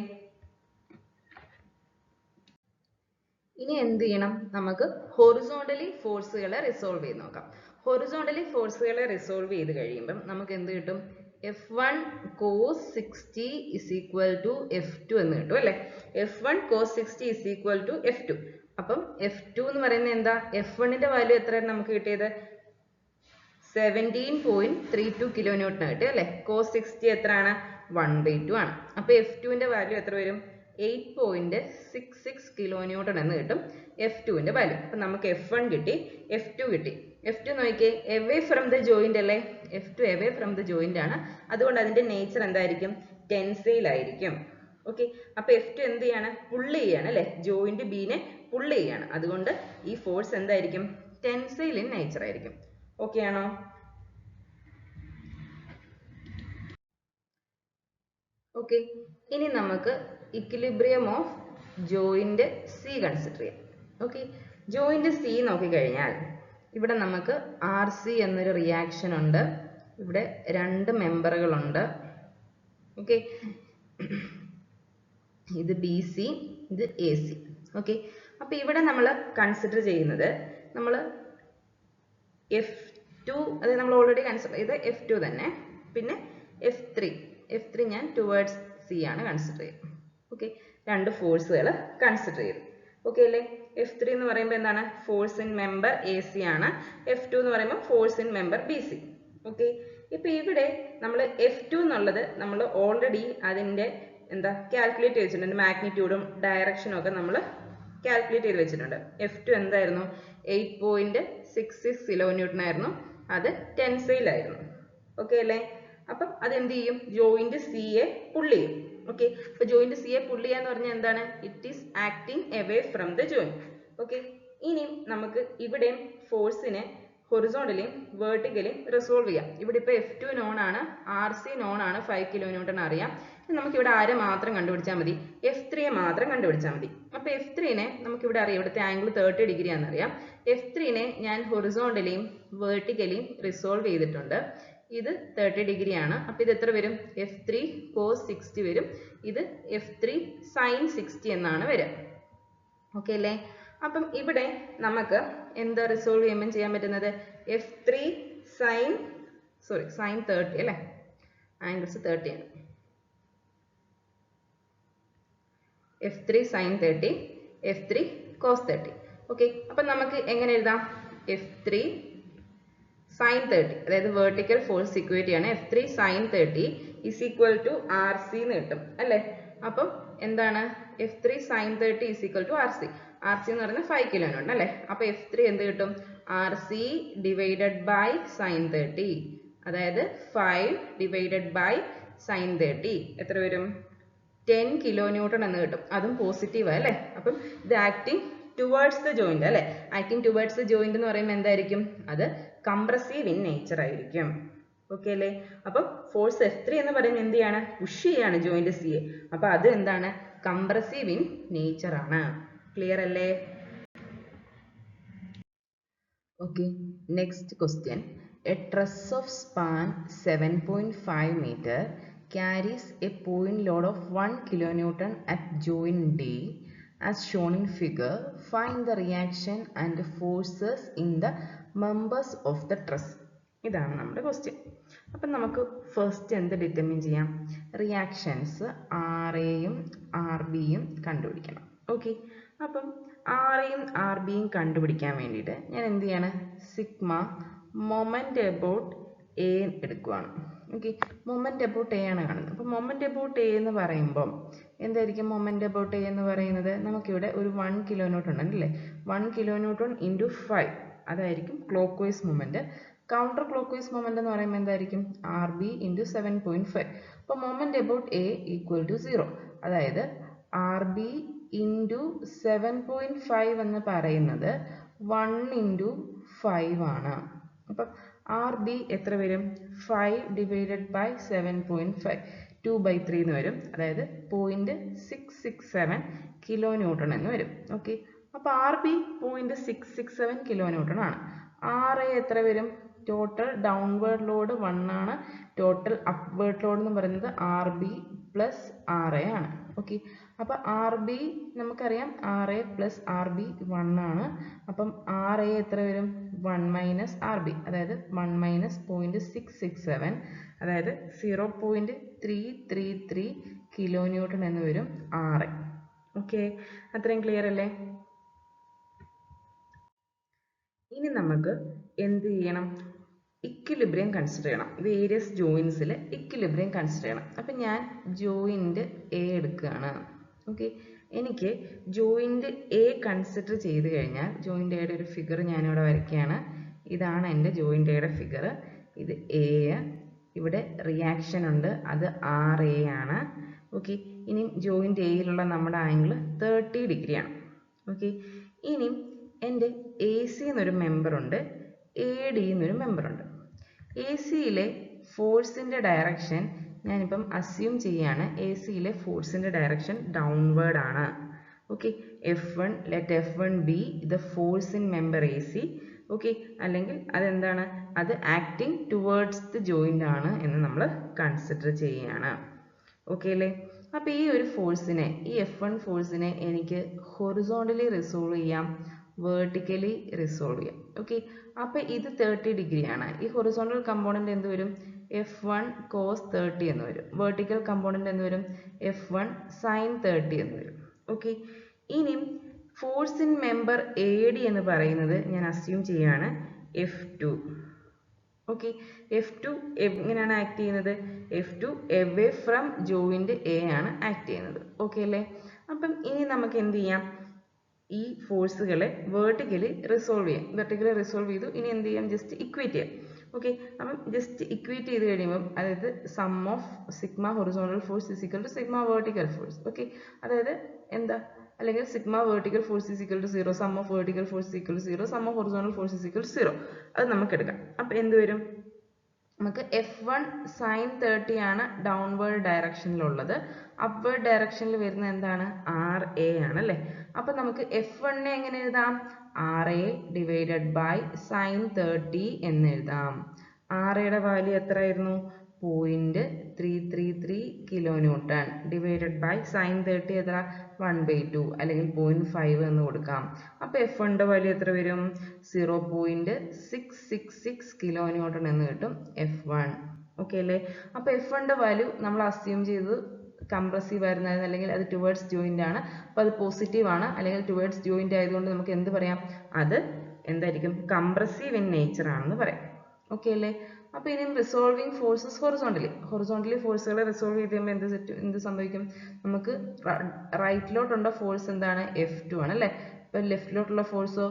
ഇനി എന്ത് ചെയ്യണം? നമുക്ക് ഹൊറിസോണ്ടലി ഫോഴ്സുകളെ റിസോൾവ് ചെയ്ത് നോക്കാം. ഹൊറിസോണ്ടലി ഫോഴ്സുകളെ റിസോൾവ് ചെയ്ത് കഴിയുമ്പം നമുക്ക് എന്ത് കിട്ടും? F1 cos 60 is equal to F2 എന്ന് കിട്ടും അല്ലേ? F1 cos 60 is equal to F2. അപ്പം F2 എന്ന് പറയുന്നത് എന്താ? F1ന്റെ വാല്യൂ എത്രയാണ് നമുക്ക് കിട്ടിയത്? 17.32 kN കിട്ടി അല്ലേ? cos 60 എത്രയാണ്? 1/2 ആണ്. അപ്പൊ F2ന്റെ വാല്യൂ എത്ര വരും? 8.66 kN എന്ന് കിട്ടും F2ന്റെ വാല്യൂ. അപ്പൊ നമുക്ക് F1 കിട്ടി, F2 കിട്ടി. F2 നോക്കിയേ, away from the joint അല്ലേ? F2 away from the joint ആണ്. അതുകൊണ്ട് അതിന്റെ നേച്ചർ എന്തായിരിക്കും? ടെൻസൈൽ ആയിരിക്കും. ഓക്കെ, അപ്പൊ F2 എന്ത് ചെയ്യാണ്? പുള്ള് ചെയ്യാണ് അല്ലെ? ജോയിന്റ് ബിനെ പുള്ള് ചെയ്യാണ്. അതുകൊണ്ട് ഈ ഫോഴ്സ് എന്തായിരിക്കും? ടെൻസൈൽ ഇൻ നേച്ചർ ആയിരിക്കും. ഓക്കെ ആണോ? ഓക്കെ, ഇനി നമുക്ക് equilibrium of joint C consider ചെയ്യാം. ഓക്കെ, ജോയിന്റ് സി നോക്കിക്കഴിഞ്ഞാൽ ഇവിടെ നമുക്ക് ആർ സി എന്നൊരു റിയാക്ഷൻ ഉണ്ട്. ഇവിടെ രണ്ട് മെമ്പറുകളുണ്ട്. ഓക്കെ, ഇത് ബി സി, ഇത് എ സി. ഓക്കെ, അപ്പൊ ഇവിടെ നമ്മൾ കൺസിഡർ ചെയ്യുന്നത് നമ്മൾ F2, അതായത് നമ്മൾ ഓൾറെഡി കൺസിഡർ ചെയ്ത് F2 തന്നെ, പിന്നെ F3 ഞാൻ ടുവേർഡ്സ് സി ആണ് കൺസിഡർ ചെയ്യുന്നത്. ഓക്കെ, രണ്ട് ഫോഴ്സുകൾ കൺസിഡർ ചെയ്തു. ഓക്കെ അല്ലേ? F3 എന്ന് പറയുമ്പോൾ എന്താണ്? Force in member A C ആണ്. F2 എന്ന് പറയുമ്പോൾ force in member B C. Okay, ഇപ്പൊ ഇവിടെ നമ്മൾ F2 എന്നുള്ളത് നമ്മൾ ഓൾറെഡി അതിന്റെ എന്താ കാൽക്കുലേറ്റ് ചെയ്ത് വെച്ചിട്ടുണ്ട്. മാഗ്നിറ്റ്യൂഡും ഡയറക്ഷനും ഒക്കെ നമ്മൾ കാൽക്കുലേറ്റ് ചെയ്ത് വെച്ചിട്ടുണ്ട്. F2 എന്തായിരുന്നു? 8.66 കിലോ ന്യൂട്ടൺ ആയിരുന്നു. അത് ടെൻസൈൽ ആയിരുന്നു. ഓക്കെ അല്ലേ? അപ്പം അതെന്ത് ചെയ്യും? ജോയിന്റ് സി യെ പുൾ ചെയ്യും. ഓക്കെ, അപ്പൊ ജോയിന്റ് സി യെ പുൾ ചെയ്യാന്ന് പറഞ്ഞാൽ എന്താണ്? It is acting away from the joint. Okay, ഇനി നമുക്ക് ഇവിടെ ഫോഴ്സിനെ ഹൊറിസോണ്ടലിയും വെർട്ടിക്കലിയും റിസോൾവ് ചെയ്യാം. ഇവിടെ ഇപ്പൊ F2 നോൺ ആണ്, RC നോൺ ആണ്, 5 കിലോ ന്യൂട്ടൺ അറിയാം. നമുക്ക് ഇവിടെ ആരെ മാത്രം കണ്ടുപിടിച്ചാൽ മതി? F3 യെ മാത്രം കണ്ടുപിടിച്ചാൽ മതി. അപ്പൊ F3 നെ നമുക്ക് ഇവിടെ അറിയാം, ഇവിടുത്തെ ആംഗിൾ 30 ഡിഗ്രി ആണെന്നറിയാം. F3 നെ ഞാൻ ഹൊറിസോണ്ടലിയും വെർട്ടിക്കലിയും റിസോൾവ് ചെയ്തിട്ടുണ്ട്. ഇത് 30 ഡിഗ്രി ആണ്. അപ്പൊ ഇത് എത്ര വരും? F3 cos 60 വരും. ഇത് F3 sin 60 എന്നാണ് വരിക. ഓക്കെ അല്ലേ? അപ്പം ഇവിടെ നമുക്ക് എന്താ റിസോൾവ് ചെയ്യുമ്പോൾ ചെയ്യാൻ പറ്റുന്നത്? F3 sin 30 അല്ലേ? ആംഗിൾസ് 30 ആണ്. F3 sin 30, F3 cos 30. Okay, അപ്പൊ നമുക്ക് എങ്ങനെ എഴുതാം? F3 sin 30, അതായത് വെർട്ടിക്കൽ ഫോഴ്സ് ഇക്വേറ്റ് ആണ്. F3 sin 30 is equal to RC എന്ന് കിട്ടും അല്ലേ? അപ്പം എന്താണ്? F3 sin 30 is equal to RC. RC എന്ന് പറയുന്നത് 5 കിലോ ന്യൂട്ടൺ അല്ലേ? അപ്പൊ F3 എന്ത് കിട്ടും? RC ഡിവൈഡഡ് ബൈ sin 30, അതായത് 5 ഡിവൈഡഡ് ബൈ sin 30 എത്ര വരും? 10 കിലോ ന്യൂട്ടൺ എന്ന് കിട്ടും. അതും പോസിറ്റീവ് അല്ലേ? അപ്പം ഇത് ആക്ടിങ് ടുവേർഡ്സ് ദ ജോയിന്റ് അല്ലേ? ആക്ടിങ് ടുവേർഡ്സ് ദ ജോയിന്റ് എന്ന് പറയുമ്പോൾ എന്തായിരിക്കും? അത് കംപ്രസീവ് ഇൻ നേച്ചർ ആയിരിക്കും. ഓക്കെ അല്ലേ? അപ്പം ഫോഴ്സ് F3 എന്ന് പറയുന്നത് എന്ത് ചെയ്യാണ്? പുഷ് ചെയ്യാണ് ജോയിന്റ് സി യെ. അപ്പൊ അത് എന്താണ്? കംപ്രസീവ് ഇൻ നേച്ചർ ആണ്. ക്ലിയർ അല്ലേ? Okay, next question. A truss of span 7.5 meter carries a point load of 1 kilonewton at joint D as shown in figure. Find the reaction and forces in the members of the truss. ഇതാണ് നമ്മുടെ ക്വസ്റ്റ്യൻ. അപ്പം നമുക്ക് ഫസ്റ്റ് എന്ത് ഡിറ്റർമിൻ ചെയ്യാം? റിയാക്ഷൻസ് RAയും RBയും കണ്ടുപിടിക്കണം. ഓക്കെ, അപ്പം RAയും RBയും കണ്ടുപിടിക്കാൻ വേണ്ടിയിട്ട് ഞാൻ എന്ത് ചെയ്യാണ്? സിഗ്മ മൊമെന്റ് അബൌട്ട് A എടുക്കുവാണ്. ഓക്കെ, മൊമെന്റ് അബൌട്ട് A ആണ് കാണുന്നത്. അപ്പം മൊമെന്റ് അബൌട്ട് A എന്ന് പറയുമ്പം എന്തായിരിക്കും? മൊമെന്റ് അബൌട്ട് A എന്ന് പറയുന്നത് നമുക്കിവിടെ ഒരു 1 കിലോ ന്യൂട്ടൺ ഉണ്ടല്ലേ? 1 കിലോ ന്യൂട്ടൺ ഇൻറ്റു 5, അതായിരിക്കും clockwise moment. Counter clockwise moment എന്ന് പറയുമ്പോൾ എന്തായിരിക്കും? RB into 7.5. അപ്പോൾ moment about A equal to 0, അതായത് RB ഇൻറ്റു 7.5 എന്ന് പറയുന്നത് 1 ഇൻറ്റു 5 ആണ്. അപ്പം RB എത്ര വരും? 5 ഡിവൈഡഡ് ബൈ 7.5, 2/3 എന്ന് വരും. അതായത് 0.667 കിലോ ന്യൂട്ടൺ എന്ന് വരും. ഓക്കെ, അപ്പോൾ RB 0.667 കിലോ ന്യൂട്ടൺ ആണ്. RA എത്ര വരും? ടോട്ടൽ ഡൗൺവേർഡ് ലോഡ് 1 ആണ്. ടോട്ടൽ അപ്വേർഡ് ലോഡ് എന്ന് പറയുന്നത് RB പ്ലസ് RA ആണ്. ഓക്കെ, അപ്പം RB നമുക്കറിയാം, RA പ്ലസ് RB 1 ആണ്. അപ്പം RA എത്ര വരും? 1 മൈനസ് RB, അതായത് 1 മൈനസ് 0.667, അതായത് 0.333 കിലോ ന്യൂട്ടൺ എന്ന് വരും RA. ഓക്കെ, അത്രയും ക്ലിയർ അല്ലേ? ഇനി നമുക്ക് എന്ത് ചെയ്യണം? ഇക്വിലിബ്രിയം കൺസിഡർ ചെയ്യണം. വേരിയസ് ജോയിൻസിൽ ഇക്വിലിബ്രിയം കൺസിഡർ ചെയ്യണം. അപ്പം ഞാൻ ജോയിന്റ് A എടുക്കുകയാണ്. ഓക്കെ, എനിക്ക് ജോയിന്റ് A കൺസിഡർ ചെയ്ത് കഴിഞ്ഞാൽ ജോയിന്റ് Aയുടെ ഒരു ഫിഗർ ഞാനിവിടെ വരയ്ക്കുകയാണ്. ഇതാണ് എൻ്റെ ജോയിന്റ് Aയുടെ ഫിഗർ. ഇത് A, ഇവിടെ റിയാക്ഷൻ ഉണ്ട്, അത് RA ആണ്. ഓക്കെ, ഇനി ജോയിന്റ് Aയിലുള്ള നമ്മുടെ ആംഗിൾ 30 ഡിഗ്രിയാണ്. ഓക്കെ, ഇനി എൻ്റെ AC എന്നൊരു മെമ്പറുണ്ട്, AD എന്നൊരു മെമ്പറുണ്ട്. AC-യിലെ ഫോഴ്സിൻ്റെ ഡയറക്ഷൻ ഞാനിപ്പം അസ്യൂം ചെയ്യാണ്. AC-യിലെ ഫോഴ്സിൻ്റെ ഡയറക്ഷൻ ഡൗൺവേർഡ് ആണ്. Okay, F1, let F1 B the force in member AC. Okay, അല്ലെങ്കിൽ അതെന്താണ്? അത് ആക്ടിങ് ടുവേർഡ്സ് ദ ജോയിന്റ് ആണ് എന്ന് നമ്മൾ കൺസിഡർ ചെയ്യുകയാണ്. ഓക്കെ അല്ലേ? അപ്പോൾ ഈ ഒരു ഫോഴ്സിനെ, ഈ F1 ഫോഴ്സിനെ എനിക്ക് ഹൊറിസോണ്ടലി റിസോൾവ് ചെയ്യാം, വേർട്ടിക്കലി റിസോൾവ് ചെയ്യാം. ഓക്കെ, അപ്പോൾ ഇത് 30 ഡിഗ്രിയാണ്. ഈ ഹൊറിസോണ്ടൽ കമ്പോണന്റ് എന്ത് വരും? F1 cos 30 എന്ന് വരും. വെർട്ടിക്കൽ കമ്പോണന്റ് എന്ത് വരും? F1 sin 30 എന്ന് വരും. ഓക്കെ, ഇനി ഫോഴ്സ് ഇൻ മെമ്പർ AD എന്ന് പറയുന്നത് ഞാൻ അസ്യൂം ചെയ്യാണ് F2. ഓക്കെ, F2 എങ്ങനെയാണ് ആക്ട് ചെയ്യുന്നത്? F2 away from joint A ആണ് ആക്ട് ചെയ്യുന്നത്. ഓക്കെ അല്ലേ? അപ്പം ഇനി നമുക്ക് എന്ത് ചെയ്യാം? ഈ ഫോഴ്സുകളെ വേർട്ടിക്കലി റിസോൾവ് ചെയ്യാം. വെർട്ടിക്കലി റിസോൾവ് ചെയ്തു, ഇനി എന്ത് ചെയ്യാം? ജസ്റ്റ് ഇക്വേറ്റ് ചെയ്യാം. ഓക്കെ, അപ്പം ജസ്റ്റ് ഇക്വേറ്റ് ചെയ്ത് കഴിയുമ്പം അതായത് sum of sigma horizontal force is equal to sigma vertical force. Okay, അതായത് എന്താ? അല്ലെങ്കിൽ sigma vertical force is equal to 0, sum of vertical force is equal to 0, sum of horizontal force is equal to 0. അത് നമുക്ക് എടുക്കാം. അപ്പോൾ എന്ത് വരും? നമുക്ക് F1 sin 30 ആണ് ഡൗൺവേർഡ് ഡയറക്ഷനിലുള്ളത്. അപ്വേർഡ് ഡയറക്ഷനിൽ വരുന്ന എന്താണ്? RA ആണ് അല്ലേ? അപ്പോൾ നമുക്ക് F1 നെ എങ്ങനെ എഴുതാം? RA ഡിവൈഡഡ് ബൈ sin 30 എന്ന് എഴുതാം. RAയുടെ വാല്യൂ എത്രയായിരുന്നു? 0.333 kilo newton divided by sin 30 എത്ര? 1/2 അല്ലെങ്കിൽ 0.5 എന്ന് കൊടുക്കാം. അപ്പോൾ F1ന്റെ വാല്യൂ എത്ര വരും? 0.666 കിലോ ന്യൂട്ടൺ എന്ന് കിട്ടും F1. ഓക്കെ അല്ലേ? അപ്പോൾ F1ന്റെ വാല്യൂ നമ്മൾ അസ്യൂം ചെയ്തത് കംപ്രസീവ് ആയിരുന്നായിരുന്നു, അല്ലെങ്കിൽ അത് ടുവേർഡ്സ് ജോയിന്റ് ആണ്. അപ്പോൾ അത് പോസിറ്റീവ് ആണ്, അല്ലെങ്കിൽ ടുവേർഡ്സ് ജോയിന്റ് ആയതുകൊണ്ട് നമുക്ക് എന്ത് പറയാം? അത് എന്തായിരിക്കും? കംപ്രസീവ് ഇൻ നേച്ചർ ആണെന്ന് പറയാം. ഓക്കെ അല്ലേ? അപ്പോൾ ഇനി റിസോൾവിങ് ഫോഴ്സസ് ഹൊറിസോണ്ടലി ഫോഴ്സുകളെ റിസോൾവ് ചെയ്ത് കഴിയുമ്പോൾ എന്ത് സംഭവിക്കും? നമുക്ക് റൈറ്റിലോട്ടുള്ള ഫോഴ്സ് എന്താണ്? F2 ആണ് അല്ലേ? അപ്പോൾ ലെഫ്റ്റിലോട്ടുള്ള ഫോഴ്സോ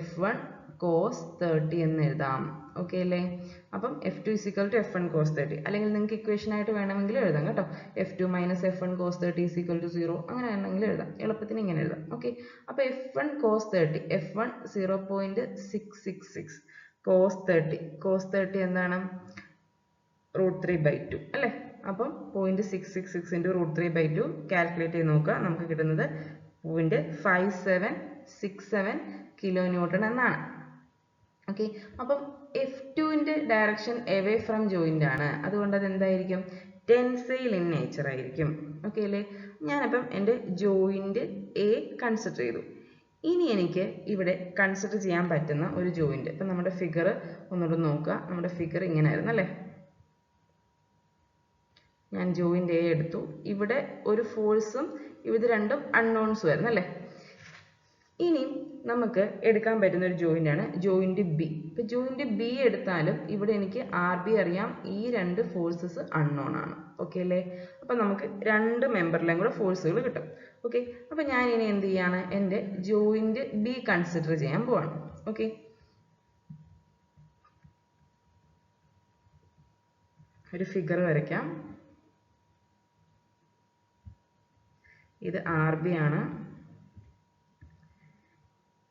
F1 cos 30 എന്ന് എഴുതാം. ഓക്കെ അല്ലേ? അപ്പം F2 is equal to F1 cos 30, അല്ലെങ്കിൽ നിങ്ങൾക്ക് ഇക്വേഷൻ ആയിട്ട് വേണമെങ്കിൽ എഴുതാം കേട്ടോ. F2 minus F1 cos 30 is equal to 0, അങ്ങനെ വേണമെങ്കിൽ എഴുതാം. എളുപ്പത്തിന് ഇങ്ങനെ എഴുതാം. ഓക്കെ, അപ്പോൾ F1 cos 30, F1 0.666 cos 30 എന്താണ്? √3/2 അല്ലേ? അപ്പം 0.666 into √3/2 കാൽക്കുലേറ്റ് ചെയ്ത് നോക്കുക. നമുക്ക് കിട്ടുന്നത് 0.5767 കിലോ ന്യൂട്ടൺ എന്നാണ്. ഓക്കെ, അപ്പം F2ന്റെ ഡയറക്ഷൻ എവേ ഫ്രം ജോയിന്റ് ആണ്, അതുകൊണ്ട് അത് എന്തായിരിക്കും? ടെൻസൈൽ ഇൻ നേച്ചർ ആയിരിക്കും. ഓക്കെ അല്ലേ? ഞാനപ്പം എൻ്റെ ജോയിന്റ് A കൺസിഡർ ചെയ്തു. ഇനി എനിക്ക് ഇവിടെ കൺസിഡർ ചെയ്യാൻ പറ്റുന്ന ഒരു ജോയിന്റ്, ഇപ്പം നമ്മുടെ ഫിഗർ ഒന്നുകൂടെ നോക്കുക. നമ്മുടെ ഫിഗർ ഇങ്ങനെ ആയിരുന്നു അല്ലേ? ഞാൻ ജോയിന്റ് A എടുത്തു. ഇവിടെ ഒരു ഫോഴ്സും ഇത് രണ്ടും അൺനോൺസും ആയിരുന്നു അല്ലേ? ഇനി നമുക്ക് എടുക്കാൻ പറ്റുന്ന ഒരു ജോയിന്റ് ആണ് ജോയിന്റ് B. ഇപ്പൊ ജോയിന്റ് B എടുത്താലും ഇവിടെ എനിക്ക് RB അറിയാം, ഈ രണ്ട് ഫോഴ്സസ് അൺനോൺ ആണ്. ഓക്കെ അല്ലേ? അപ്പൊ നമുക്ക് രണ്ട് മെമ്പറിലെയും കൂടെ ഫോഴ്സുകൾ കിട്ടും. ഓക്കെ, അപ്പൊ ഞാൻ ഇനി എന്ത് ചെയ്യാണ്? എൻ്റെ ജോയിന്റ് B കൺസിഡർ ചെയ്യാൻ പോവാണ്. ഓക്കെ, ഒരു ഫിഗർ വരയ്ക്കാം. ഇത് RB ആണ്,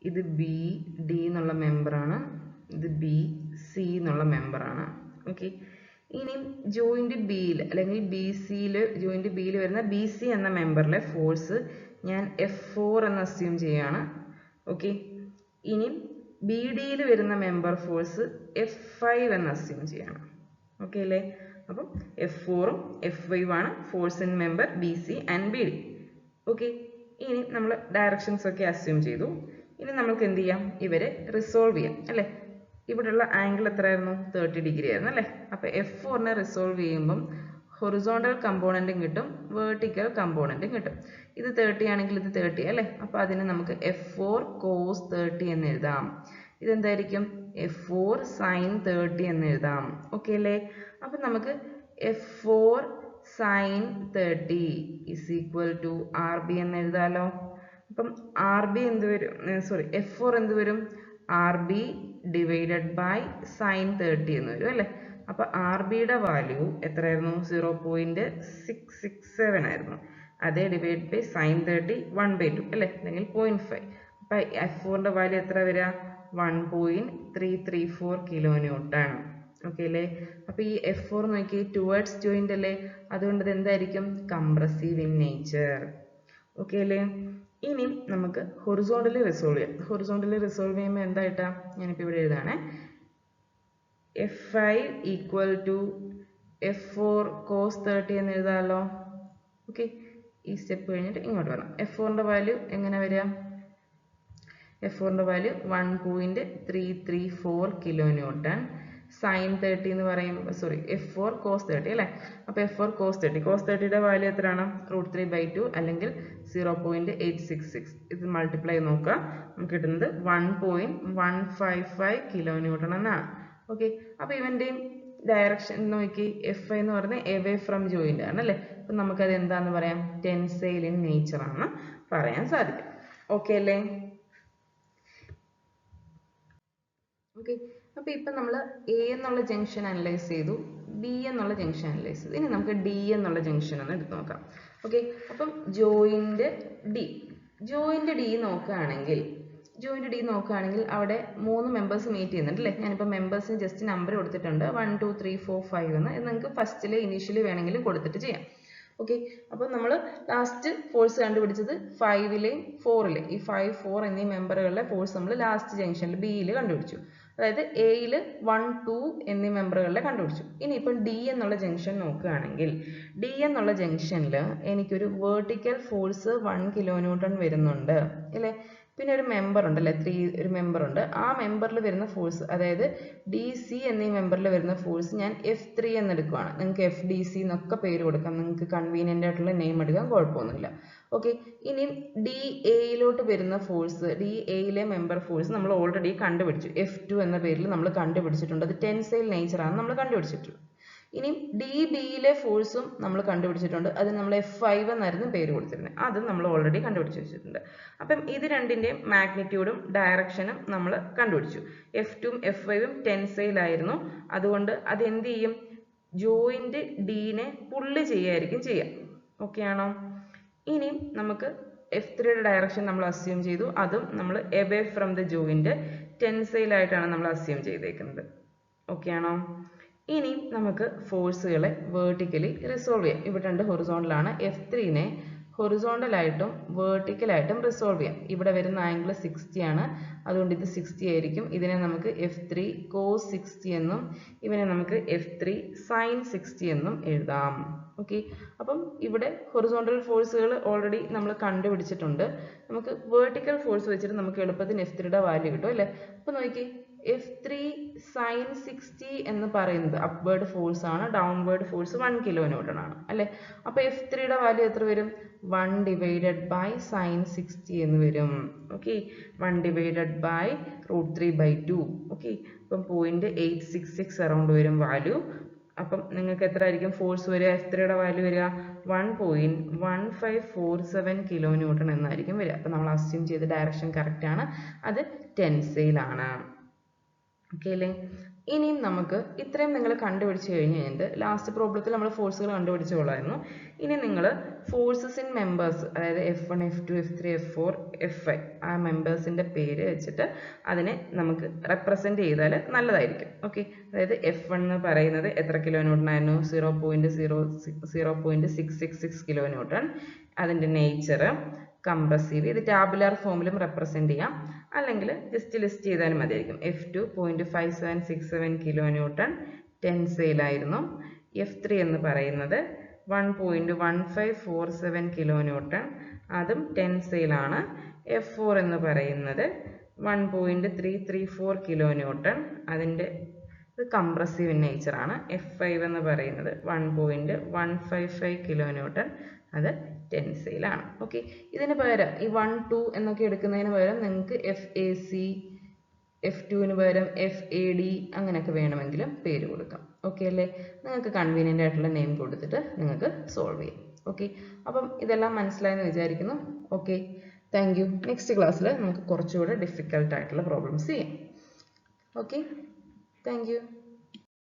ഇത് BD എന്നുള്ള മെമ്പറാണ്, ഇത് BC എന്നുള്ള മെമ്പറാണ്. ഓക്കെ, ഇനി ജോയിന്റ് ബിയിൽ അല്ലെങ്കിൽ ജോയിന്റ് ബിയിൽ വരുന്ന BC എന്ന മെമ്പറിലെ ഫോഴ്സ് ഞാൻ F4 എന്ന് അസ്യൂം ചെയ്യാണ്. ഓക്കെ, ഇനി BDയിൽ വരുന്ന മെമ്പർ ഫോഴ്സ് F5 എന്ന് അസ്യൂം ചെയ്യാണ്. ഓക്കെ അല്ലേ? അപ്പം F4ഉം F5 ആണ് force in member BC and BD. Okay, ഇനി നമ്മൾ ഡയറക്ഷൻസ് ഒക്കെ അസ്യൂം ചെയ്തു. ഇനി നമുക്ക് എന്ത് ചെയ്യാം? ഇവരെ റിസോൾവ് ചെയ്യാം അല്ലേ? ഇവിടെയുള്ള ആംഗിൾ എത്രയായിരുന്നു? 30 ഡിഗ്രി ആയിരുന്നു അല്ലേ? അപ്പോൾ F4നെ റിസോൾവ് ചെയ്യുമ്പം ഹൊറിസോണ്ടൽ കമ്പോണൻറ്റും കിട്ടും, വെർട്ടിക്കൽ കമ്പോണൻറ്റും കിട്ടും. ഇത് 30 ആണെങ്കിൽ ഇത് 30 അല്ലേ? അപ്പോൾ അതിന് നമുക്ക് F4 cos 30 എന്ന് എഴുതാം. ഇതെന്തായിരിക്കും? F4 sin 30 എന്ന് എഴുതാം. ഓക്കെ അല്ലേ? അപ്പം നമുക്ക് F4 sin 30 is equal to RB എന്ന് എഴുതാലോ. അപ്പം RB എന്ത് വരും? F4 എന്ത് വരും? RB ഡിവൈഡഡ് ബൈ sin 30 എന്ന് വരും അല്ലേ? അപ്പൊ RBയുടെ വാല്യൂ എത്രയായിരുന്നു? 0.667 ആയിരുന്നു. അതേ ഡിവൈഡ് ബൈ sin 30 1/2 അല്ലേ? അല്ലെങ്കിൽ 0.5. അപ്പൊ F4ന്റെ വാല്യൂ എത്ര വരിക? 1.334 കിലോ ന്യൂട്ടൺ. ഓക്കെ അല്ലേ? അപ്പൊ ഈ F4 നോക്കി ടുവേർഡ്സ് ജോയിന്റ് അല്ലേ? അതുകൊണ്ട് ഇത് എന്തായിരിക്കും? Compressive in nature. ഓക്കെ അല്ലേ? ഇനി നമുക്ക് ഹൊറിസോണ്ടലി റിസോൾവ് ചെയ്യാം. ഹൊറിസോണ്ടലി റിസോൾവ് ചെയ്യുമ്പോൾ എന്തായിട്ടാ? ഞാനിപ്പോൾ ഇവിടെ എഴുതാണേ. F5 equal to F4 cos 30 എന്ന് എഴുതാമല്ലോ. ഓക്കെ, ഈ സ്റ്റെപ്പ് കഴിഞ്ഞിട്ട് ഇങ്ങോട്ട് വരണം. F4ന്റെ വാല്യൂ എങ്ങനെ വരിക? F4ന്റെ വാല്യൂ 1.334 കിലോ ന്യൂട്ടൺ. സൈൻ 30 എന്ന് പറയുമ്പോൾ F4 cos 30 അല്ലേ? അപ്പോൾ F4 cos 30, cos 30യുടെ വാല്യൂ എത്രയാണ്? √3/2 അല്ലെങ്കിൽ 0.866. ഇത് മൾട്ടിപ്ലൈ നോക്കുക, നമുക്ക് കിട്ടുന്നത് 1.155 കിലോ ന്യൂട്ടൺ എന്നാണ്. ഓക്കെ, അപ്പോൾ ഇവന്റെയും ഡയറക്ഷൻ നോക്കി, F എന്ന് പറയുന്നത് എവേ ഫ്രം ജോയിന്റ് ആണ് അല്ലേ? അപ്പം നമുക്കത് എന്താന്ന് പറയാം? ടെൻസൈൽ ഇൻ നേച്ചർ ആണെന്ന് പറയാൻ സാധിക്കും. ഓക്കെ അല്ലേ? ഓക്കെ, അപ്പോൾ ഇപ്പം നമ്മൾ എ എന്നുള്ള ജംഗ്ഷൻ അനലൈസ് ചെയ്തു, ബി എന്നുള്ള ജംഗ്ഷൻ അനലൈസ് ചെയ്തു. ഇനി നമുക്ക് ഡി എന്നുള്ള ജംഗ്ഷൻ ഒന്ന് എടുത്ത് നോക്കാം. ഓക്കെ, അപ്പം ജോയിന്റ് ഡി നോക്കുകയാണെങ്കിൽ അവിടെ 3 മെമ്പേഴ്സ് മീറ്റ് ചെയ്യുന്നുണ്ട് അല്ലേ? ഞാനിപ്പോൾ മെമ്പേഴ്സിന് ജസ്റ്റ് നമ്പർ കൊടുത്തിട്ടുണ്ട്, 1 2 3 4 5 എന്ന്. ഇത് നിങ്ങൾക്ക് ഫസ്റ്റിലെ ഇനീഷ്യലി വേണമെങ്കിലും കൊടുത്തിട്ട് ചെയ്യാം. ഓക്കെ, അപ്പോൾ നമ്മൾ ലാസ്റ്റ് ഫോഴ്സ് കണ്ടുപിടിച്ചത് 5ലെയും 4ലെയും ഈ 5 4 എന്നീ മെമ്പറുകളുടെ ഫോഴ്സ് നമ്മൾ ലാസ്റ്റ് ജംഗ്ഷനിൽ ബിയിൽ കണ്ടുപിടിച്ചു. അതായത് എയിൽ 1 2 എന്നീ മെമ്പറുകളുടെ കണ്ടുപിടിച്ചു. ഇനിയിപ്പം ഡി എന്നുള്ള ജംഗ്ഷൻ നോക്കുകയാണെങ്കിൽ, ഡി എന്നുള്ള ജംഗ്ഷനിൽ എനിക്കൊരു വേർട്ടിക്കൽ ഫോഴ്സ് 1 കിലോ ന്യൂട്ടൺ വരുന്നുണ്ട് അല്ലേ? പിന്നെ ഒരു മെമ്പർ ഉണ്ട് അല്ലേ, ഒരു മെമ്പർ ഉണ്ട്. ആ മെമ്പറിൽ വരുന്ന ഫോഴ്സ്, അതായത് ഡി സി എന്നീ മെമ്പറിൽ വരുന്ന ഫോഴ്സ് ഞാൻ F3 എന്നെടുക്കുകയാണ്. നിങ്ങൾക്ക് FDC എന്നൊക്കെ പേര് കൊടുക്കാം, നിങ്ങൾക്ക് കൺവീനിയൻ്റ് ആയിട്ടുള്ള നെയിം എടുക്കാം, കുഴപ്പമൊന്നുമില്ല. ഓക്കെ, ഇനി ഡി എയിലോട്ട് വരുന്ന ഫോഴ്സ്, ഡി എയിലെ മെമ്പർ ഫോഴ്സ് നമ്മൾ ഓൾറെഡി കണ്ടുപിടിച്ചു, F2 എന്ന പേരിൽ നമ്മൾ കണ്ടുപിടിച്ചിട്ടുണ്ട്. അത് ടെൻസൈൽ നേച്ചർ ആണ് നമ്മൾ കണ്ടുപിടിച്ചിട്ടുള്ളത്. ഇനി ഡി ബിയിലെ ഫോഴ്സും നമ്മൾ കണ്ടുപിടിച്ചിട്ടുണ്ട്, അത് നമ്മൾ F5 എന്നായിരുന്നു പേര് കൊടുത്തിരുന്നത്, അതും നമ്മൾ ഓൾറെഡി കണ്ടുപിടിച്ച് വെച്ചിട്ടുണ്ട്. അപ്പം ഇത് രണ്ടിൻ്റെയും മാഗ്നിറ്റ്യൂഡും ഡയറക്ഷനും നമ്മൾ കണ്ടുപിടിച്ചു. F2ഉം F5ഉം ടെൻസൈൽ ആയിരുന്നു, അതുകൊണ്ട് അത് എന്ത് ചെയ്യും? ജോയിന്റ് ഡീനെ പുള്ളി ചെയ്യായിരിക്കും ചെയ്യുക. ഓക്കെ ആണോ? ഇനി നമുക്ക് F3യുടെ ഡയറക്ഷൻ നമ്മൾ അസ്യൂം ചെയ്തു, അതും നമ്മൾ away from the joint tensile ആയിട്ടാണ് നമ്മൾ അസ്യൂം ചെയ്തേക്കുന്നത്. ഓക്കെ ആണോ? ഇനി നമുക്ക് ഫോഴ്സുകളെ വേർട്ടിക്കലി റിസോൾവ് ചെയ്യാം. ഇവിടെ 2 ഹൊറിസോണ്ടലാണ്. F3നെ ഹൊറിസോണ്ടലായിട്ടും വേർട്ടിക്കലായിട്ടും റിസോൾവ് ചെയ്യാം. ഇവിടെ വരുന്ന ആംഗിൾ 60 ആണ്, അതുകൊണ്ട് ഇത് 60 ആയിരിക്കും. ഇതിനെ നമുക്ക് F3 cos 60 എന്നും ഇവനെ നമുക്ക് F3 sin 60 എന്നും എഴുതാം. ഓക്കെ, അപ്പം ഇവിടെ ഹൊറിസോണ്ടൽ ഫോഴ്സുകൾ ഓൾറെഡി നമ്മൾ കണ്ടുപിടിച്ചിട്ടുണ്ട്. നമുക്ക് വേർട്ടിക്കൽ ഫോഴ്സ് വെച്ചിട്ട് നമുക്ക് എളുപ്പത്തിന് F3യുടെ വാല്യൂ കിട്ടും അല്ലേ? അപ്പോൾ നോക്കി, F3 sin 60 എന്ന് പറയുന്നത് അപ്വേർഡ് ഫോഴ്സ് ആണ്, ഡൗൺവേർഡ് ഫോഴ്സ് 1 കിലോ ന്യൂട്ടൺ ആണ് അല്ലേ? അപ്പോൾ F3യുടെ വാല്യൂ എത്ര വരും? 1 ഡിവൈഡഡ് ബൈ sin 60 എന്ന് വരും. Okay, 1 divided by √3/2. ഓക്കെ, അപ്പം 0.866 അറൗണ്ട് വരും വാല്യൂ. അപ്പം നിങ്ങൾക്ക് എത്ര ആയിരിക്കും ഫോഴ്സ് വരിക? F3യുടെ വാല്യൂ വരിക 1.1547 കിലോ ന്യൂട്ടൺ എന്നായിരിക്കും വരിക. അപ്പം നമ്മൾ അസ്യൂം ചെയ്ത ഡയറക്ഷൻ കറക്റ്റ് ആണ്, അത് ടെൻസൈൽ ആണ്. ഓക്കെ അല്ലേ? ഇനിയും നമുക്ക് ഇത്രയും നിങ്ങൾ കണ്ടുപിടിച്ച് കഴിഞ്ഞിട്ട് ലാസ്റ്റ് പ്രോബ്ലത്തിൽ നമ്മൾ ഫോഴ്സുകൾ കണ്ടുപിടിച്ചോളായിരുന്നു. ഇനി നിങ്ങൾ ഫോഴ്സസ് ഇൻ മെമ്പേഴ്സ്, അതായത് F1 F2 F3 F4 F5 ആ മെമ്പേഴ്സിൻ്റെ പേര് വെച്ചിട്ട് അതിനെ നമുക്ക് റെപ്രസെൻറ്റ് ചെയ്താൽ നല്ലതായിരിക്കും. ഓക്കെ, അതായത് F1 എന്ന് പറയുന്നത് എത്ര കിലോ ന്യൂട്ടൺ ആയിരുന്നു? 0.666 കിലോ ന്യൂട്ടൺ. അതിൻ്റെ നേച്ചർ കംപ്രസീവ്, ഇത് ടാബുലാർ ഫോമിലും റെപ്രസെൻറ്റ് ചെയ്യാം, അല്ലെങ്കിൽ ജസ്റ്റ് ലിസ്റ്റ് ചെയ്താലും മതിയായിരിക്കും. F2 0.5767 കിലോ ന്യൂട്ടൺ ടെൻസൈൽ ആയിരുന്നു. F3 എന്ന് പറയുന്നത് 1.1547 കിലോ ന്യൂട്ടൺ, അതും ടെൻസൈൽ ആണ്. F4 എന്ന് പറയുന്നത് 1.334 കിലോ ന്യൂട്ടൺ, അതിൻ്റെ കംപ്രസീവ് നേച്ചർ ആണ്. F5 എന്ന് പറയുന്നത് 1.155 കിലോ ന്യൂട്ടൺ, അത് ടെൻസൈൽ ആണ്. ഓക്കെ, ഇതിന് പകരം ഈ 1 2 എന്നൊക്കെ എടുക്കുന്നതിന് പകരം നിങ്ങൾക്ക് FAC, F2ന് പകരം FAD അങ്ങനെയൊക്കെ വേണമെങ്കിലും പേര് കൊടുക്കാം. ഓക്കെ അല്ലേ? നിങ്ങൾക്ക് കൺവീനിയൻ്റ് ആയിട്ടുള്ള നെയിം കൊടുത്തിട്ട് നിങ്ങൾക്ക് സോൾവ് ചെയ്യാം. ഓക്കെ, അപ്പം ഇതെല്ലാം മനസ്സിലായെന്ന് വിചാരിക്കുന്നു. Okay, thank you. നെക്സ്റ്റ് ക്ലാസ്സിൽ നമുക്ക് കുറച്ചുകൂടെ ഡിഫിക്കൽട്ട് ആയിട്ടുള്ള പ്രോബ്ലംസ് ചെയ്യാം. Okay, thank you.